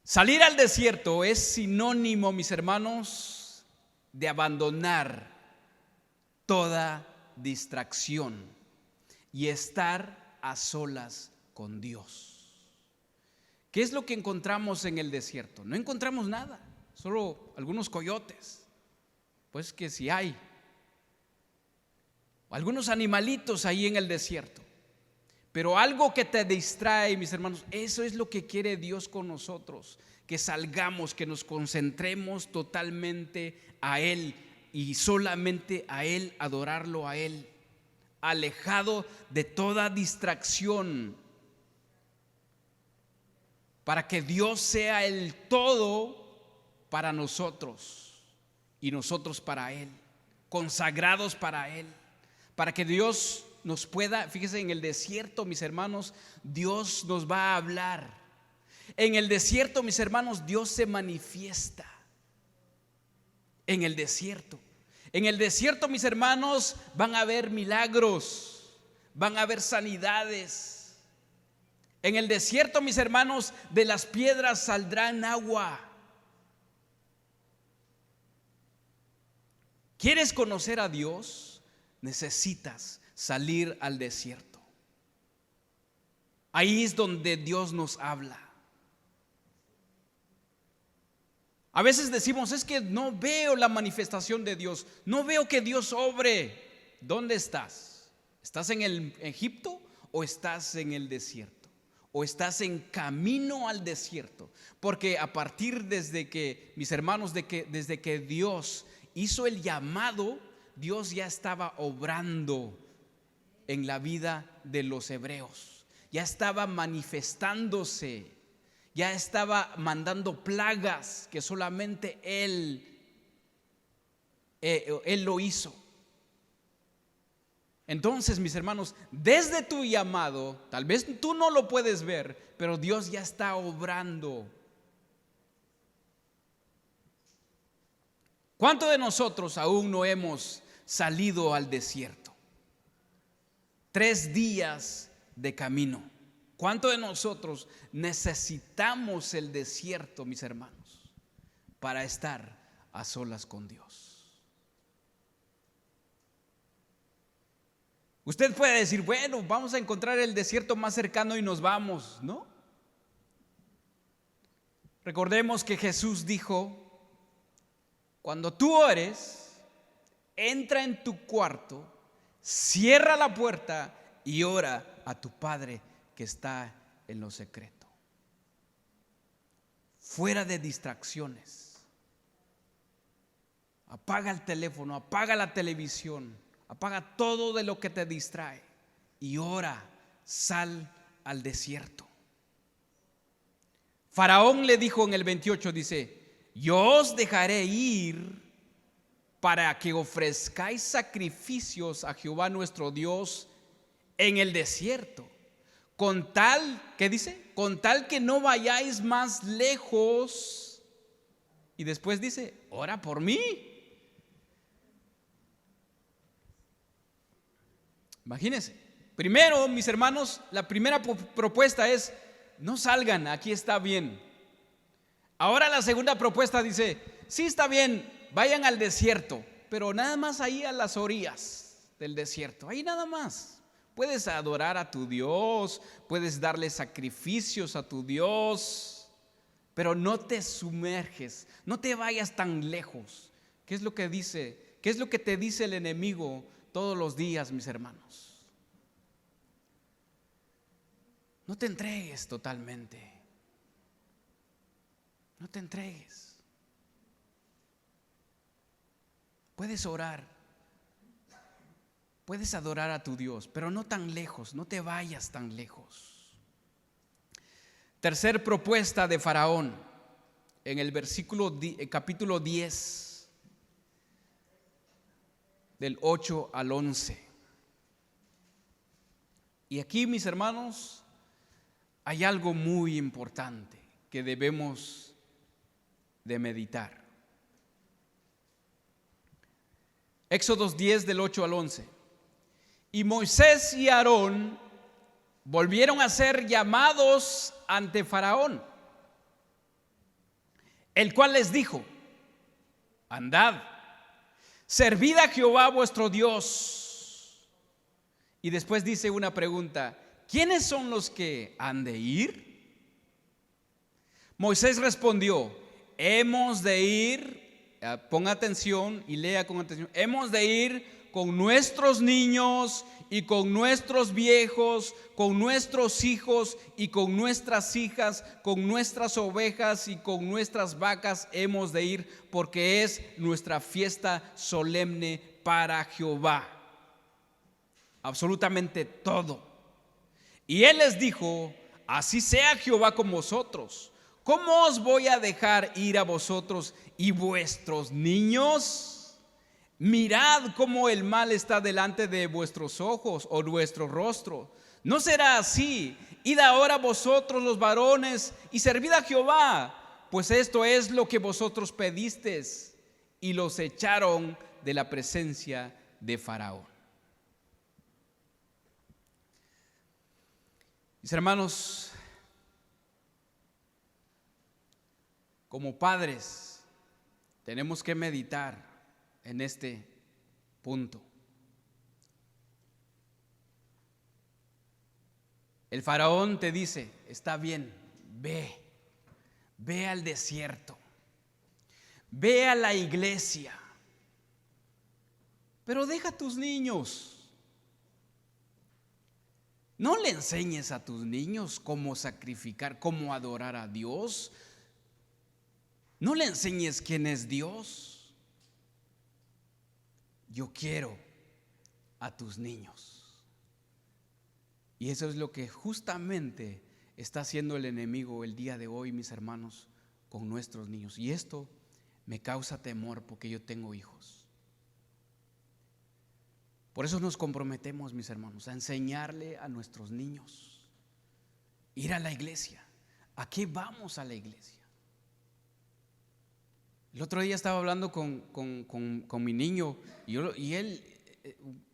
Salir al desierto es sinónimo, mis hermanos, de abandonar toda distracción y estar a solas con Dios. ¿Qué es lo que encontramos en el desierto? No encontramos nada, solo algunos coyotes. Pues que si hay algunos animalitos ahí en el desierto, pero algo que te distrae, mis hermanos, eso es lo que quiere Dios con nosotros, que salgamos, que nos concentremos totalmente a Él y solamente a Él, adorarlo a Él, alejado de toda distracción, para que Dios sea el todo para nosotros. Y nosotros para Él, consagrados para Él, para que Dios nos pueda, fíjense, en el desierto, mis hermanos, Dios nos va a hablar. En el desierto, mis hermanos, Dios se manifiesta. En el desierto, mis hermanos, van a haber milagros, van a haber sanidades. En el desierto, mis hermanos, de las piedras saldrán agua. ¿Quieres conocer a Dios? Necesitas salir al desierto. Ahí es donde Dios nos habla. A veces decimos, es que no veo la manifestación de Dios, no veo que Dios obre. ¿Dónde estás? ¿Estás en el Egipto o estás en el desierto? ¿O estás en camino al desierto? Porque a partir desde que, mis hermanos, desde que Dios hizo el llamado, Dios ya estaba obrando en la vida de los hebreos. Ya estaba manifestándose, ya estaba mandando plagas que solamente Él lo hizo. Entonces, mis hermanos, desde tu llamado, tal vez tú no lo puedes ver, pero Dios ya está obrando. ¿Cuántos de nosotros aún no hemos salido al desierto? 3 días de camino. ¿Cuántos de nosotros necesitamos el desierto, mis hermanos, para estar a solas con Dios? Usted puede decir, bueno, vamos a encontrar el desierto más cercano y nos vamos, ¿no? Recordemos que Jesús dijo, cuando tú ores, entra en tu cuarto, cierra la puerta y ora a tu Padre que está en lo secreto. Fuera de distracciones. Apaga el teléfono, apaga la televisión, apaga todo de lo que te distrae y ora, sal al desierto. Faraón le dijo en el 28, dice, yo os dejaré ir para que ofrezcáis sacrificios a Jehová nuestro Dios en el desierto, con tal, ¿qué dice? Con tal que no vayáis más lejos. Y después dice, ora por mí. Imagínense, primero, mis hermanos, la primera propuesta es, no salgan, aquí está bien. Ahora la segunda propuesta dice, sí está bien, vayan al desierto, pero nada más ahí a las orillas del desierto, ahí nada más. Puedes adorar a tu Dios, puedes darle sacrificios a tu Dios, pero no te sumerges, no te vayas tan lejos. ¿Qué es lo que dice? ¿Qué es lo que te dice el enemigo todos los días, mis hermanos? No te entregues totalmente. No te entregues. Puedes orar, puedes adorar a tu Dios, pero no tan lejos, no te vayas tan lejos. Tercer propuesta de Faraón en el capítulo 10, del 8 al 11. Y aquí, mis hermanos, hay algo muy importante que debemos de meditar. Éxodo 10 del 8 al 11. Y Moisés y Aarón volvieron a ser llamados ante Faraón, el cual les dijo, andad, servid a Jehová vuestro Dios. Y después dice una pregunta, ¿quiénes son los que han de ir? Moisés respondió, hemos de ir, ponga atención y lea con atención, hemos de ir con nuestros niños y con nuestros viejos, con nuestros hijos y con nuestras hijas, con nuestras ovejas y con nuestras vacas hemos de ir, porque es nuestra fiesta solemne para Jehová. Absolutamente todo. Y él les dijo, así sea Jehová con vosotros. ¿Cómo os voy a dejar ir a vosotros y vuestros niños? Mirad cómo el mal está delante de vuestros ojos o vuestro rostro. No será así. Id ahora vosotros los varones y servid a Jehová, pues esto es lo que vosotros pedisteis. Y los echaron de la presencia de Faraón. Mis hermanos, como padres, tenemos que meditar en este punto. El faraón te dice, está bien, ve al desierto, ve a la iglesia, pero deja a tus niños. No le enseñes a tus niños cómo sacrificar, cómo adorar a Dios. No le enseñes quién es Dios. Yo quiero a tus niños. Y eso es lo que justamente está haciendo el enemigo el día de hoy, mis hermanos, con nuestros niños. Y esto me causa temor porque yo tengo hijos. Por eso nos comprometemos, mis hermanos, a enseñarle a nuestros niños, ir a la iglesia. ¿A qué vamos a la iglesia? El otro día estaba hablando con mi niño y él,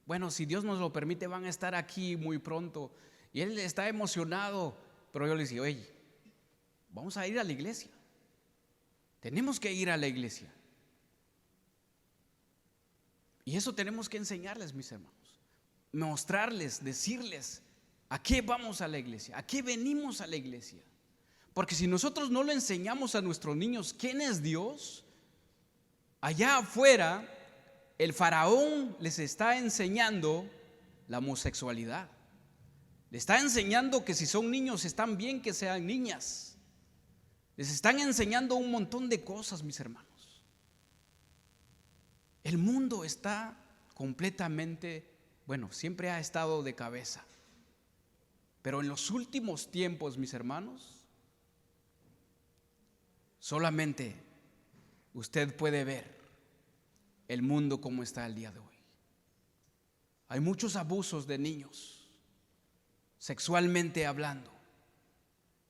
bueno, si Dios nos lo permite, van a estar aquí muy pronto. Y él está emocionado, pero yo le decía, oye, vamos a ir a la iglesia. Tenemos que ir a la iglesia. Y eso tenemos que enseñarles, mis hermanos, mostrarles, decirles a qué vamos a la iglesia, a qué venimos a la iglesia. Porque si nosotros no le enseñamos a nuestros niños quién es Dios, allá afuera el faraón les está enseñando la homosexualidad. Les está enseñando que si son niños están bien que sean niñas. Les están enseñando un montón de cosas, mis hermanos. El mundo está completamente, bueno, siempre ha estado de cabeza. Pero en los últimos tiempos, mis hermanos, solamente usted puede ver el mundo como está el día de hoy. Hay muchos abusos de niños, sexualmente hablando.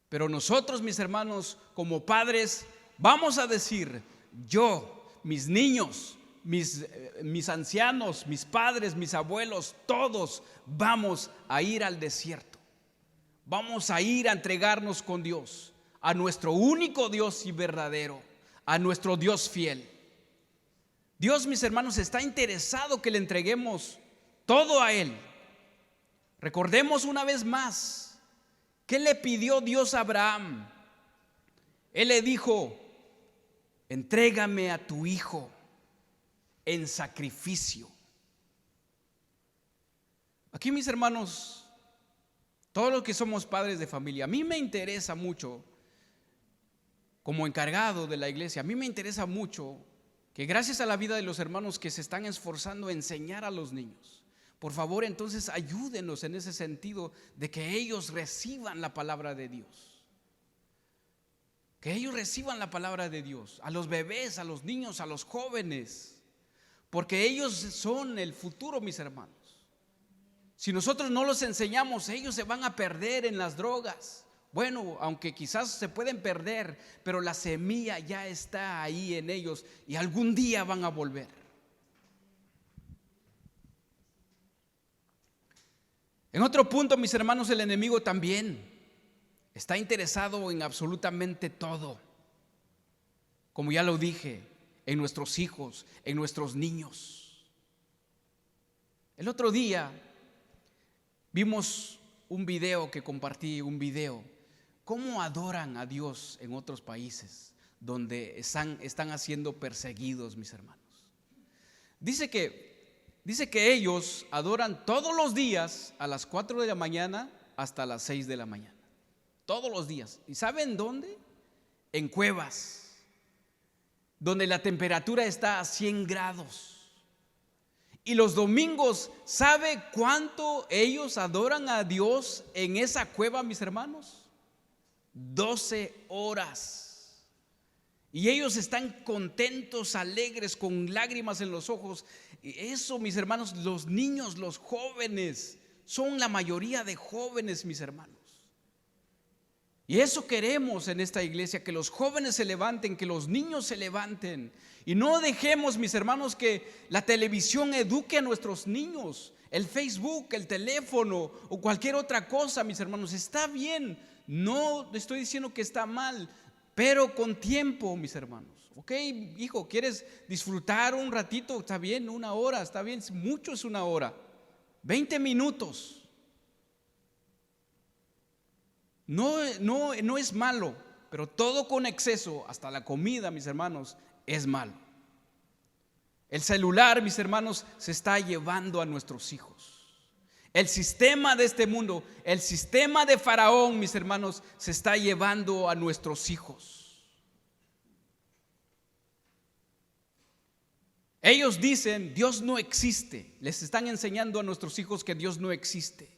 Pero nosotros, mis hermanos, como padres, vamos a decir, yo, mis niños, mis ancianos, mis padres, mis abuelos, todos vamos a ir al desierto. Vamos a ir a entregarnos con Dios, a nuestro único Dios y verdadero, a nuestro Dios fiel. Dios, mis hermanos, está interesado que le entreguemos todo a Él. Recordemos una vez más, ¿qué le pidió Dios a Abraham? Él le dijo, entrégame a tu hijo en sacrificio. Aquí, mis hermanos, todos los que somos padres de familia, a mí me interesa mucho, como encargado de la iglesia, a mí me interesa mucho que gracias a la vida de los hermanos que se están esforzando a enseñar a los niños, por favor, entonces ayúdenos en ese sentido de que ellos reciban la palabra de Dios. Que ellos reciban la palabra de Dios, a los bebés, a los niños, a los jóvenes. Porque ellos son el futuro, mis hermanos. Si nosotros no los enseñamos, ellos se van a perder en las drogas. Bueno, aunque quizás se pueden perder, pero la semilla ya está ahí en ellos y algún día van a volver. En otro punto, mis hermanos, el enemigo también está interesado en absolutamente todo. Como ya lo dije, en nuestros hijos, en nuestros niños. El otro día vimos un video que compartí, cómo adoran a Dios en otros países donde están siendo perseguidos, mis hermanos. Dice que ellos adoran todos los días a las 4 de la mañana hasta las 6 de la mañana. Todos los días. ¿Y saben dónde? En cuevas, donde la temperatura está a 100 grados. Y los domingos, ¿sabe cuánto ellos adoran a Dios en esa cueva, mis hermanos? 12 horas. Y ellos están contentos, alegres, con lágrimas en los ojos. Eso, mis hermanos, los niños, los jóvenes, son la mayoría de jóvenes, mis hermanos. Y eso queremos en esta iglesia, que los jóvenes se levanten, que los niños se levanten. Y no dejemos, mis hermanos, que la televisión eduque a nuestros niños. El Facebook, el teléfono o cualquier otra cosa, mis hermanos, está bien. No estoy diciendo que está mal, pero con tiempo, mis hermanos. Ok, hijo, ¿quieres disfrutar un ratito? Está bien, 1 hora, está bien, mucho es 1 hora. 20 minutos. No es malo, pero todo con exceso, hasta la comida, mis hermanos, es malo. El celular, mis hermanos, se está llevando a nuestros hijos. El sistema de este mundo, el sistema de Faraón, mis hermanos, se está llevando a nuestros hijos. Ellos dicen, Dios no existe. Les están enseñando a nuestros hijos que Dios no existe.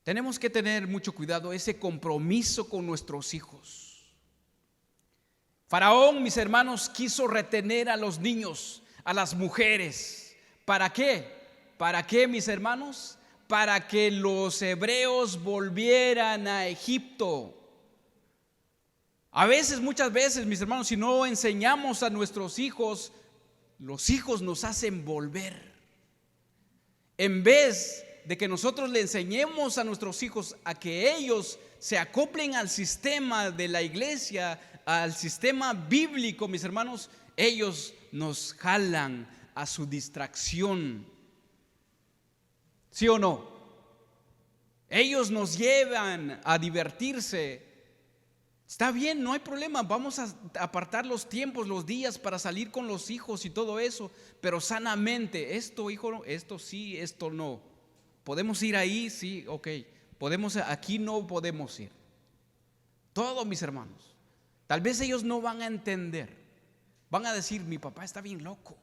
Tenemos que tener mucho cuidado, ese compromiso con nuestros hijos. Faraón, mis hermanos, quiso retener a los niños, a las mujeres. ¿Para qué? ¿Para qué, mis hermanos? Para que los hebreos volvieran a Egipto. A veces, muchas veces, mis hermanos, si no enseñamos a nuestros hijos, los hijos nos hacen volver. En vez de que nosotros le enseñemos a nuestros hijos a que ellos se acoplen al sistema de la iglesia, al sistema bíblico, mis hermanos, ellos nos jalan a su distracción. ¿Sí o no? Ellos nos llevan a divertirse. Está bien, no hay problema, vamos a apartar los tiempos, los días para salir con los hijos y todo eso, pero sanamente. Esto, hijo, esto sí, esto no. ¿Podemos ir ahí? Sí, ok. Aquí no podemos ir. Todo, mis hermanos. Tal vez ellos no van a entender. Van a decir, mi papá está bien loco.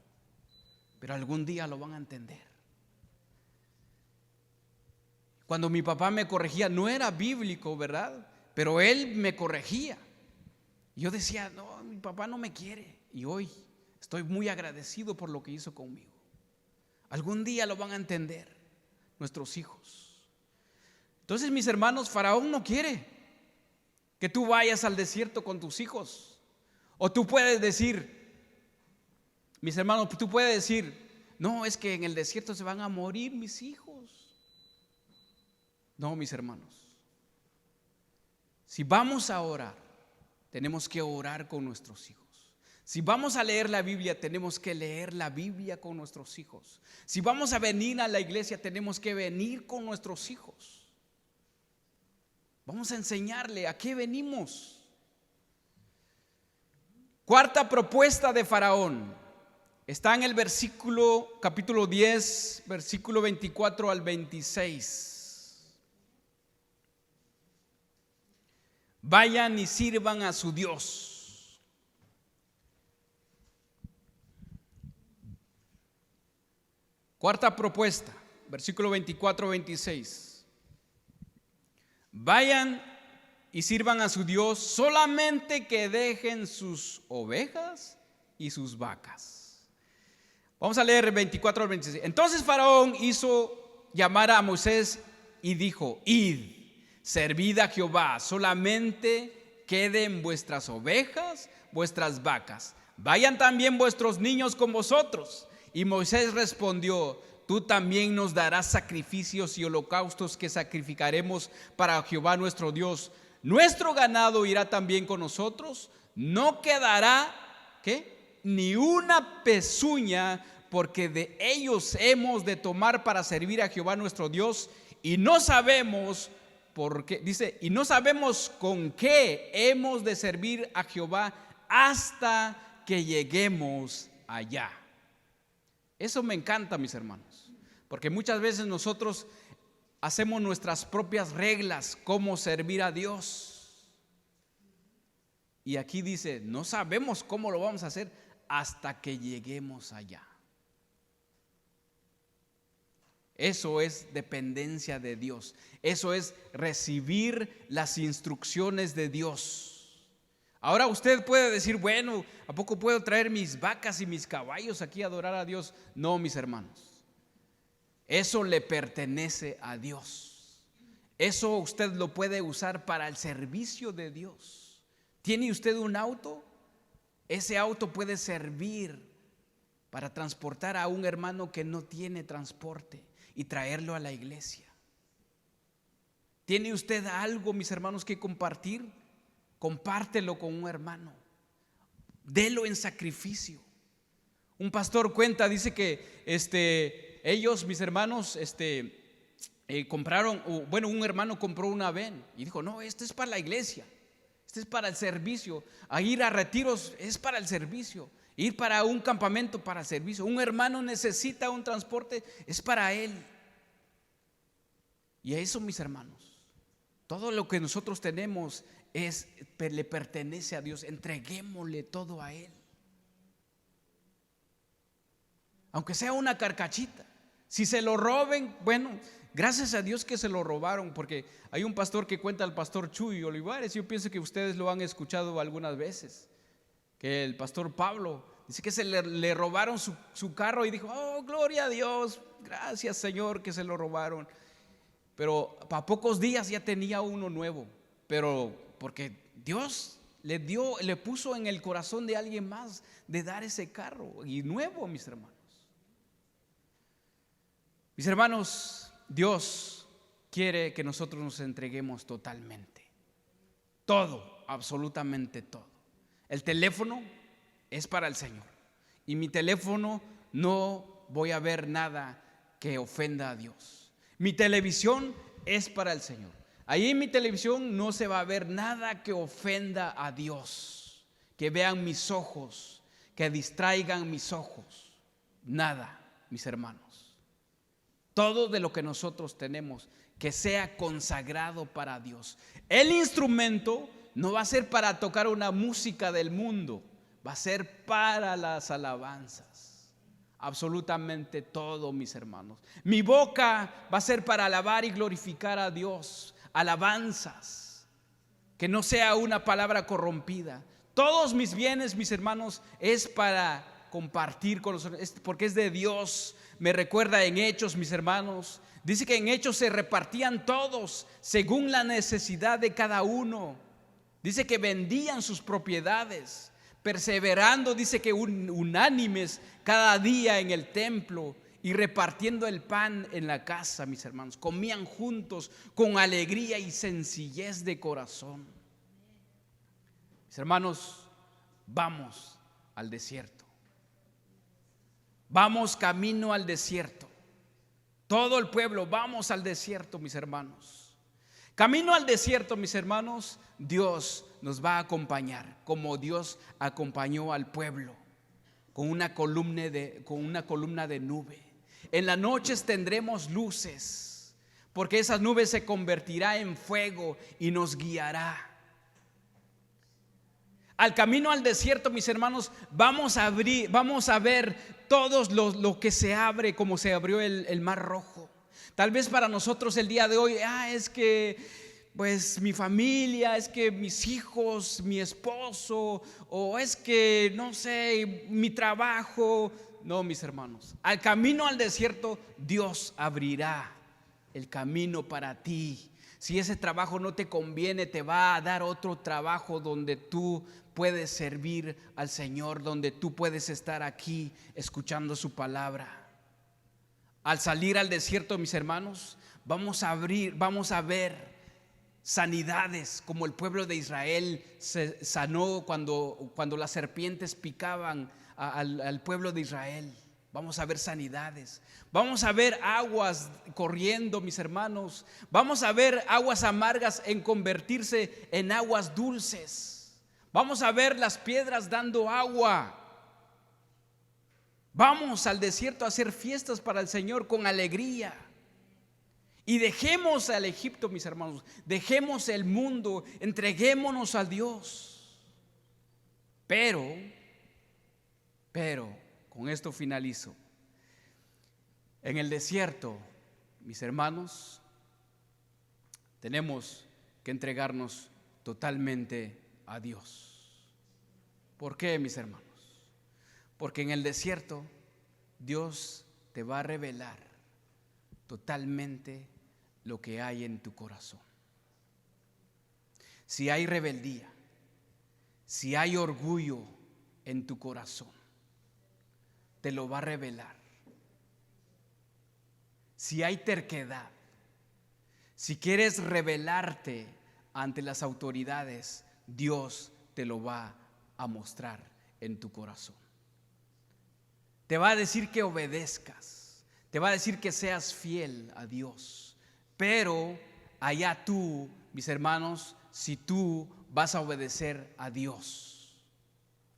Pero algún día lo van a entender. Cuando mi papá me corregía, no era bíblico, ¿verdad? Pero él me corregía. Yo decía, no, mi papá no me quiere. Y hoy estoy muy agradecido por lo que hizo conmigo. Algún día lo van a entender nuestros hijos. Entonces, mis hermanos, Faraón no quiere que tú vayas al desierto con tus hijos. O tú puedes decir, mis hermanos, tú puedes decir, no, es que en el desierto se van a morir mis hijos. No, mis hermanos. Si vamos a orar, tenemos que orar con nuestros hijos. Si vamos a leer la Biblia, tenemos que leer la Biblia con nuestros hijos. Si vamos a venir a la iglesia, tenemos que venir con nuestros hijos. Vamos a enseñarle a qué venimos. Cuarta propuesta de Faraón. Está en el capítulo 10, versículo 24 al 26. Vayan y sirvan a su Dios. Cuarta propuesta, versículo 24-26. Vayan y sirvan a su Dios, solamente que dejen sus ovejas y sus vacas. Vamos a leer 24 al 26. Entonces Faraón hizo llamar a Moisés y dijo, id, servid a Jehová, solamente queden vuestras ovejas, vuestras vacas. Vayan también vuestros niños con vosotros. Y Moisés respondió, tú también nos darás sacrificios y holocaustos que sacrificaremos para Jehová nuestro Dios. Nuestro ganado irá también con nosotros. No quedará, ¿qué? Ni una pezuña, porque de ellos hemos de tomar para servir a Jehová nuestro Dios. Y no sabemos por qué, dice, y no sabemos con qué hemos de servir a Jehová hasta que lleguemos allá. Eso me encanta, mis hermanos, porque muchas veces nosotros hacemos nuestras propias reglas cómo servir a Dios. Y aquí dice, no sabemos cómo lo vamos a hacer hasta que lleguemos allá. Eso es dependencia de Dios. Eso es recibir las instrucciones de Dios. Ahora usted puede decir, bueno, ¿a poco puedo traer mis vacas y mis caballos aquí a adorar a Dios? No, mis hermanos. Eso le pertenece a Dios. Eso usted lo puede usar para el servicio de Dios. ¿Tiene usted un auto? Ese auto puede servir para transportar a un hermano que no tiene transporte y traerlo a la iglesia. ¿Tiene usted algo, mis hermanos, que compartir? Compártelo con un hermano. Delo en sacrificio. Un pastor cuenta, dice que ellos, mis hermanos, un hermano compró una van y dijo, no, este es para la iglesia, este es para el servicio, a ir a retiros es para el servicio, ir para un campamento para el servicio. Un hermano necesita un transporte, es para él. Y a eso, mis hermanos, todo lo que nosotros tenemos le pertenece a Dios. Entreguémosle todo a Él, aunque sea una carcachita. Si se lo roben, bueno, gracias a Dios que se lo robaron, porque hay un pastor que cuenta, el pastor Chuy Olivares, yo pienso que ustedes lo han escuchado algunas veces, que el pastor Pablo dice que le robaron su carro y dijo, oh, gloria a Dios, gracias Señor que se lo robaron. Pero a pocos días ya tenía uno nuevo, pero porque Dios le puso en el corazón de alguien más de dar ese carro y nuevo, mis hermanos. Mis hermanos, Dios quiere que nosotros nos entreguemos totalmente. Todo, absolutamente todo. El teléfono es para el Señor. Y mi teléfono no voy a ver nada que ofenda a Dios. Mi televisión es para el Señor. Ahí en mi televisión no se va a ver nada que ofenda a Dios, que vean mis ojos, que distraigan mis ojos. Nada, mis hermanos. Todo de lo que nosotros tenemos, que sea consagrado para Dios. El instrumento no va a ser para tocar una música del mundo, va a ser para las alabanzas. Absolutamente todo, mis hermanos. Mi boca va a ser para alabar y glorificar a Dios. Alabanzas, que no sea una palabra corrompida. Todos mis bienes, mis hermanos, es para compartir con los otros, porque es de Dios. Me recuerda en Hechos, mis hermanos, dice que en Hechos se repartían todos según la necesidad de cada uno. Dice que vendían sus propiedades, perseverando, dice que unánimes cada día en el templo y repartiendo el pan en la casa, mis hermanos. Comían juntos con alegría y sencillez de corazón. Mis hermanos, vamos al desierto. Vamos camino al desierto. Todo el pueblo, vamos al desierto, mis hermanos. Camino al desierto, mis hermanos, Dios nos va a acompañar, como Dios acompañó al pueblo, con una columna de nube. En las noches tendremos luces, porque esas nubes se convertirá en fuego y nos guiará. Al camino al desierto, mis hermanos, vamos a ver todos lo que se abre, como se abrió el Mar Rojo. Tal vez para nosotros el día de hoy, es que pues mi familia, es que mis hijos, mi esposo, o es que no sé, mi trabajo. No, mis hermanos, al camino al desierto Dios abrirá el camino para ti. Si ese trabajo no te conviene, te va a dar otro trabajo donde tú puedes servir al Señor, donde tú puedes estar aquí escuchando su palabra. Al salir al desierto, mis hermanos, vamos a ver sanidades, como el pueblo de Israel se sanó cuando las serpientes picaban al pueblo de Israel. Vamos a ver sanidades. Vamos a ver aguas corriendo, mis hermanos. Vamos a ver aguas amargas en convertirse en aguas dulces. Vamos a ver las piedras dando agua. Vamos al desierto a hacer fiestas para el Señor con alegría. Y dejemos al Egipto, mis hermanos. Dejemos el mundo. Entreguémonos a Dios. Pero, con esto finalizo. En el desierto, mis hermanos, tenemos que entregarnos totalmente a Dios. ¿Por qué, mis hermanos? Porque en el desierto Dios te va a revelar totalmente lo que hay en tu corazón. Si hay rebeldía, si hay orgullo en tu corazón, te lo va a revelar. Si hay terquedad, si quieres rebelarte ante las autoridades, Dios te lo va a mostrar en tu corazón. Te va a decir que obedezcas, te va a decir que seas fiel a Dios. Pero allá tú, mis hermanos, si tú vas a obedecer a Dios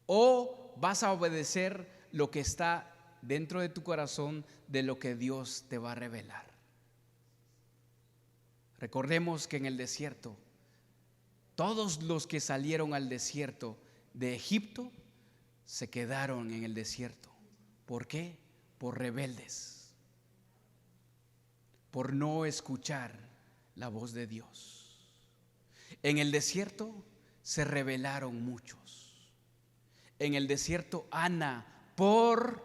o vas a obedecer lo que está dentro de tu corazón de lo que Dios te va a revelar. Recordemos que en el desierto, todos los que salieron al desierto de Egipto se quedaron en el desierto. ¿Por qué? Por rebeldes, por no escuchar la voz de Dios. En el desierto se rebelaron muchos. En el desierto Ana, por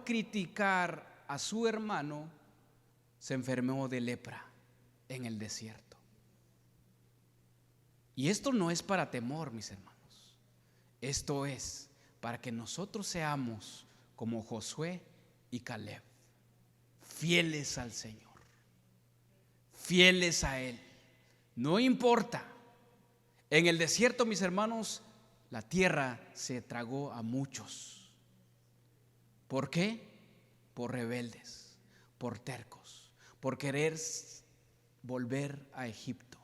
criticar a su hermano, se enfermó de lepra en el desierto. Y esto no es para temor, mis hermanos. Esto es para que nosotros seamos como Josué y Caleb, fieles al Señor, fieles a Él. No importa. En el desierto, mis hermanos, la tierra se tragó a muchos. ¿Por qué? Por rebeldes, por tercos, por querer volver a Egipto,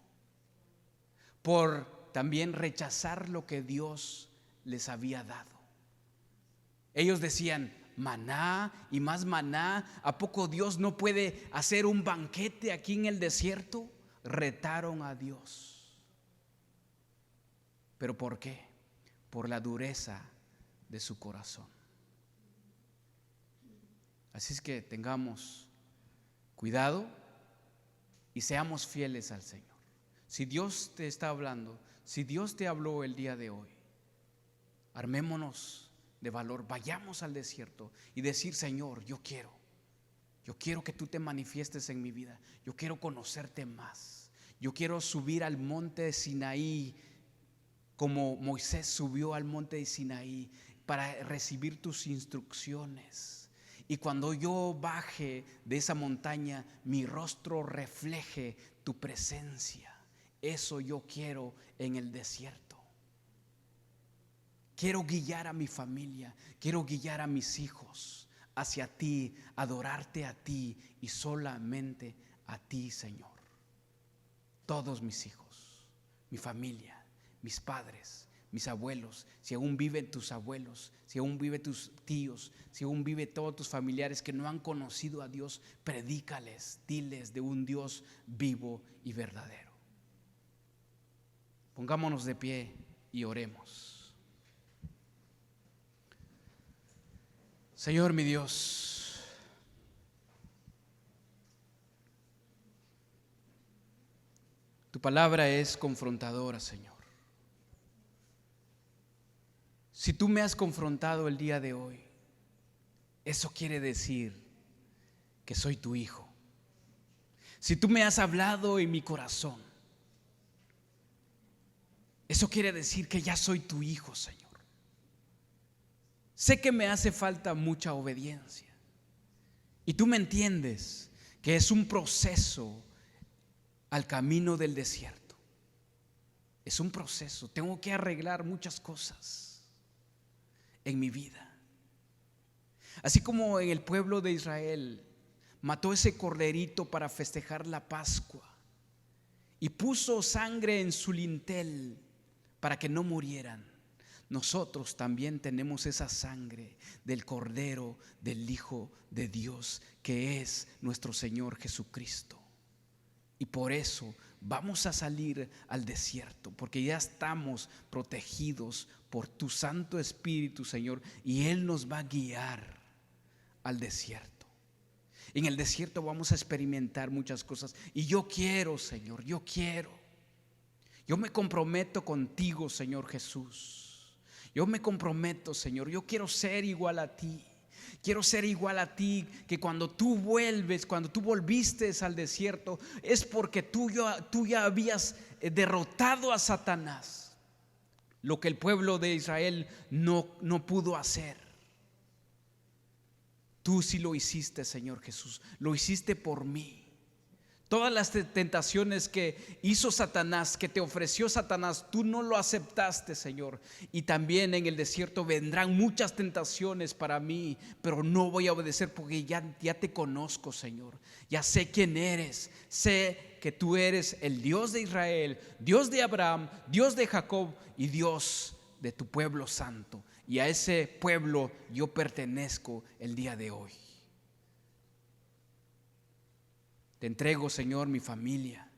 por también rechazar lo que Dios les había dado. Ellos decían: maná y más maná, ¿a poco Dios no puede hacer un banquete aquí en el desierto? Retaron a Dios. ¿Pero por qué? Por la dureza de su corazón. Así es que tengamos cuidado y seamos fieles al Señor. Si Dios te está hablando, si Dios te habló el día de hoy, armémonos de valor, vayamos al desierto y decir: Señor, yo quiero que tú te manifiestes en mi vida, yo quiero conocerte más, yo quiero subir al monte de Sinaí como Moisés subió al monte de Sinaí para recibir tus instrucciones. Y cuando yo baje de esa montaña, mi rostro refleje tu presencia. Eso yo quiero en el desierto. Quiero guiar a mi familia, quiero guiar a mis hijos hacia ti, adorarte a ti y solamente a ti, Señor. Todos mis hijos, mi familia, mis padres, mis abuelos, si aún viven tus abuelos, si aún viven tus tíos, si aún viven todos tus familiares que no han conocido a Dios, predícales, diles de un Dios vivo y verdadero. Pongámonos de pie y oremos. Señor mi Dios, tu palabra es confrontadora, Señor. Si tú me has confrontado el día de hoy, eso quiere decir que soy tu hijo. Si tú me has hablado en mi corazón, eso quiere decir que ya soy tu hijo, Señor. Sé que me hace falta mucha obediencia y tú me entiendes que es un proceso al camino del desierto. Es un proceso, tengo que arreglar muchas cosas en mi vida. Así como en el pueblo de Israel mató ese corderito para festejar la Pascua y puso sangre en su lintel para que no murieran, nosotros también tenemos esa sangre del Cordero del Hijo de Dios, que es nuestro Señor Jesucristo. Y por eso vamos a salir al desierto, porque ya estamos protegidos por tu Santo Espíritu, Señor, y Él nos va a guiar al desierto. En el desierto vamos a experimentar muchas cosas. Y yo quiero, Señor, yo me comprometo contigo, Señor Jesús. Yo me comprometo, Señor, yo quiero ser igual a ti. Quiero ser igual a ti, que cuando tú volviste al desierto, es porque tú ya habías derrotado a Satanás, lo que el pueblo de Israel no pudo hacer. Tú sí lo hiciste, Señor Jesús, lo hiciste por mí. Todas las tentaciones que hizo Satanás, que te ofreció Satanás, tú no lo aceptaste, Señor. Y también en el desierto vendrán muchas tentaciones para mí, pero no voy a obedecer porque ya te conozco, Señor. Ya sé quién eres. Sé que tú eres el Dios de Israel, Dios de Abraham, Dios de Jacob y Dios de tu pueblo santo. Y a ese pueblo yo pertenezco el día de hoy. Te entrego, Señor, mi familia,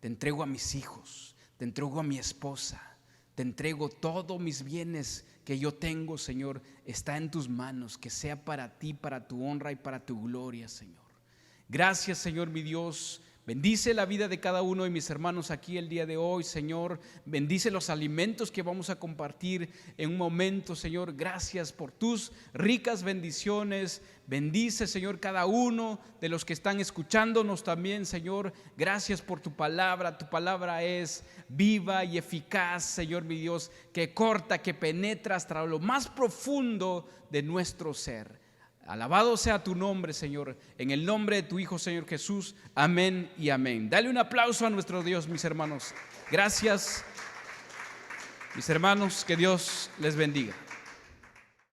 te entrego a mis hijos, te entrego a mi esposa, te entrego todos mis bienes que yo tengo, Señor, está en tus manos, que sea para ti, para tu honra y para tu gloria, Señor. Gracias, Señor, mi Dios. Bendice la vida de cada uno de mis hermanos aquí el día de hoy, Señor. Bendice los alimentos que vamos a compartir en un momento, Señor. Gracias por tus ricas bendiciones. Bendice, Señor, cada uno de los que están escuchándonos también, Señor. Gracias por tu palabra. Tu palabra es viva y eficaz, Señor, mi Dios, que corta, que penetra hasta lo más profundo de nuestro ser. Alabado sea tu nombre, Señor, en el nombre de tu Hijo, Señor Jesús. Amén y amén. Dale un aplauso a nuestro Dios, mis hermanos. Gracias, mis hermanos, que Dios les bendiga.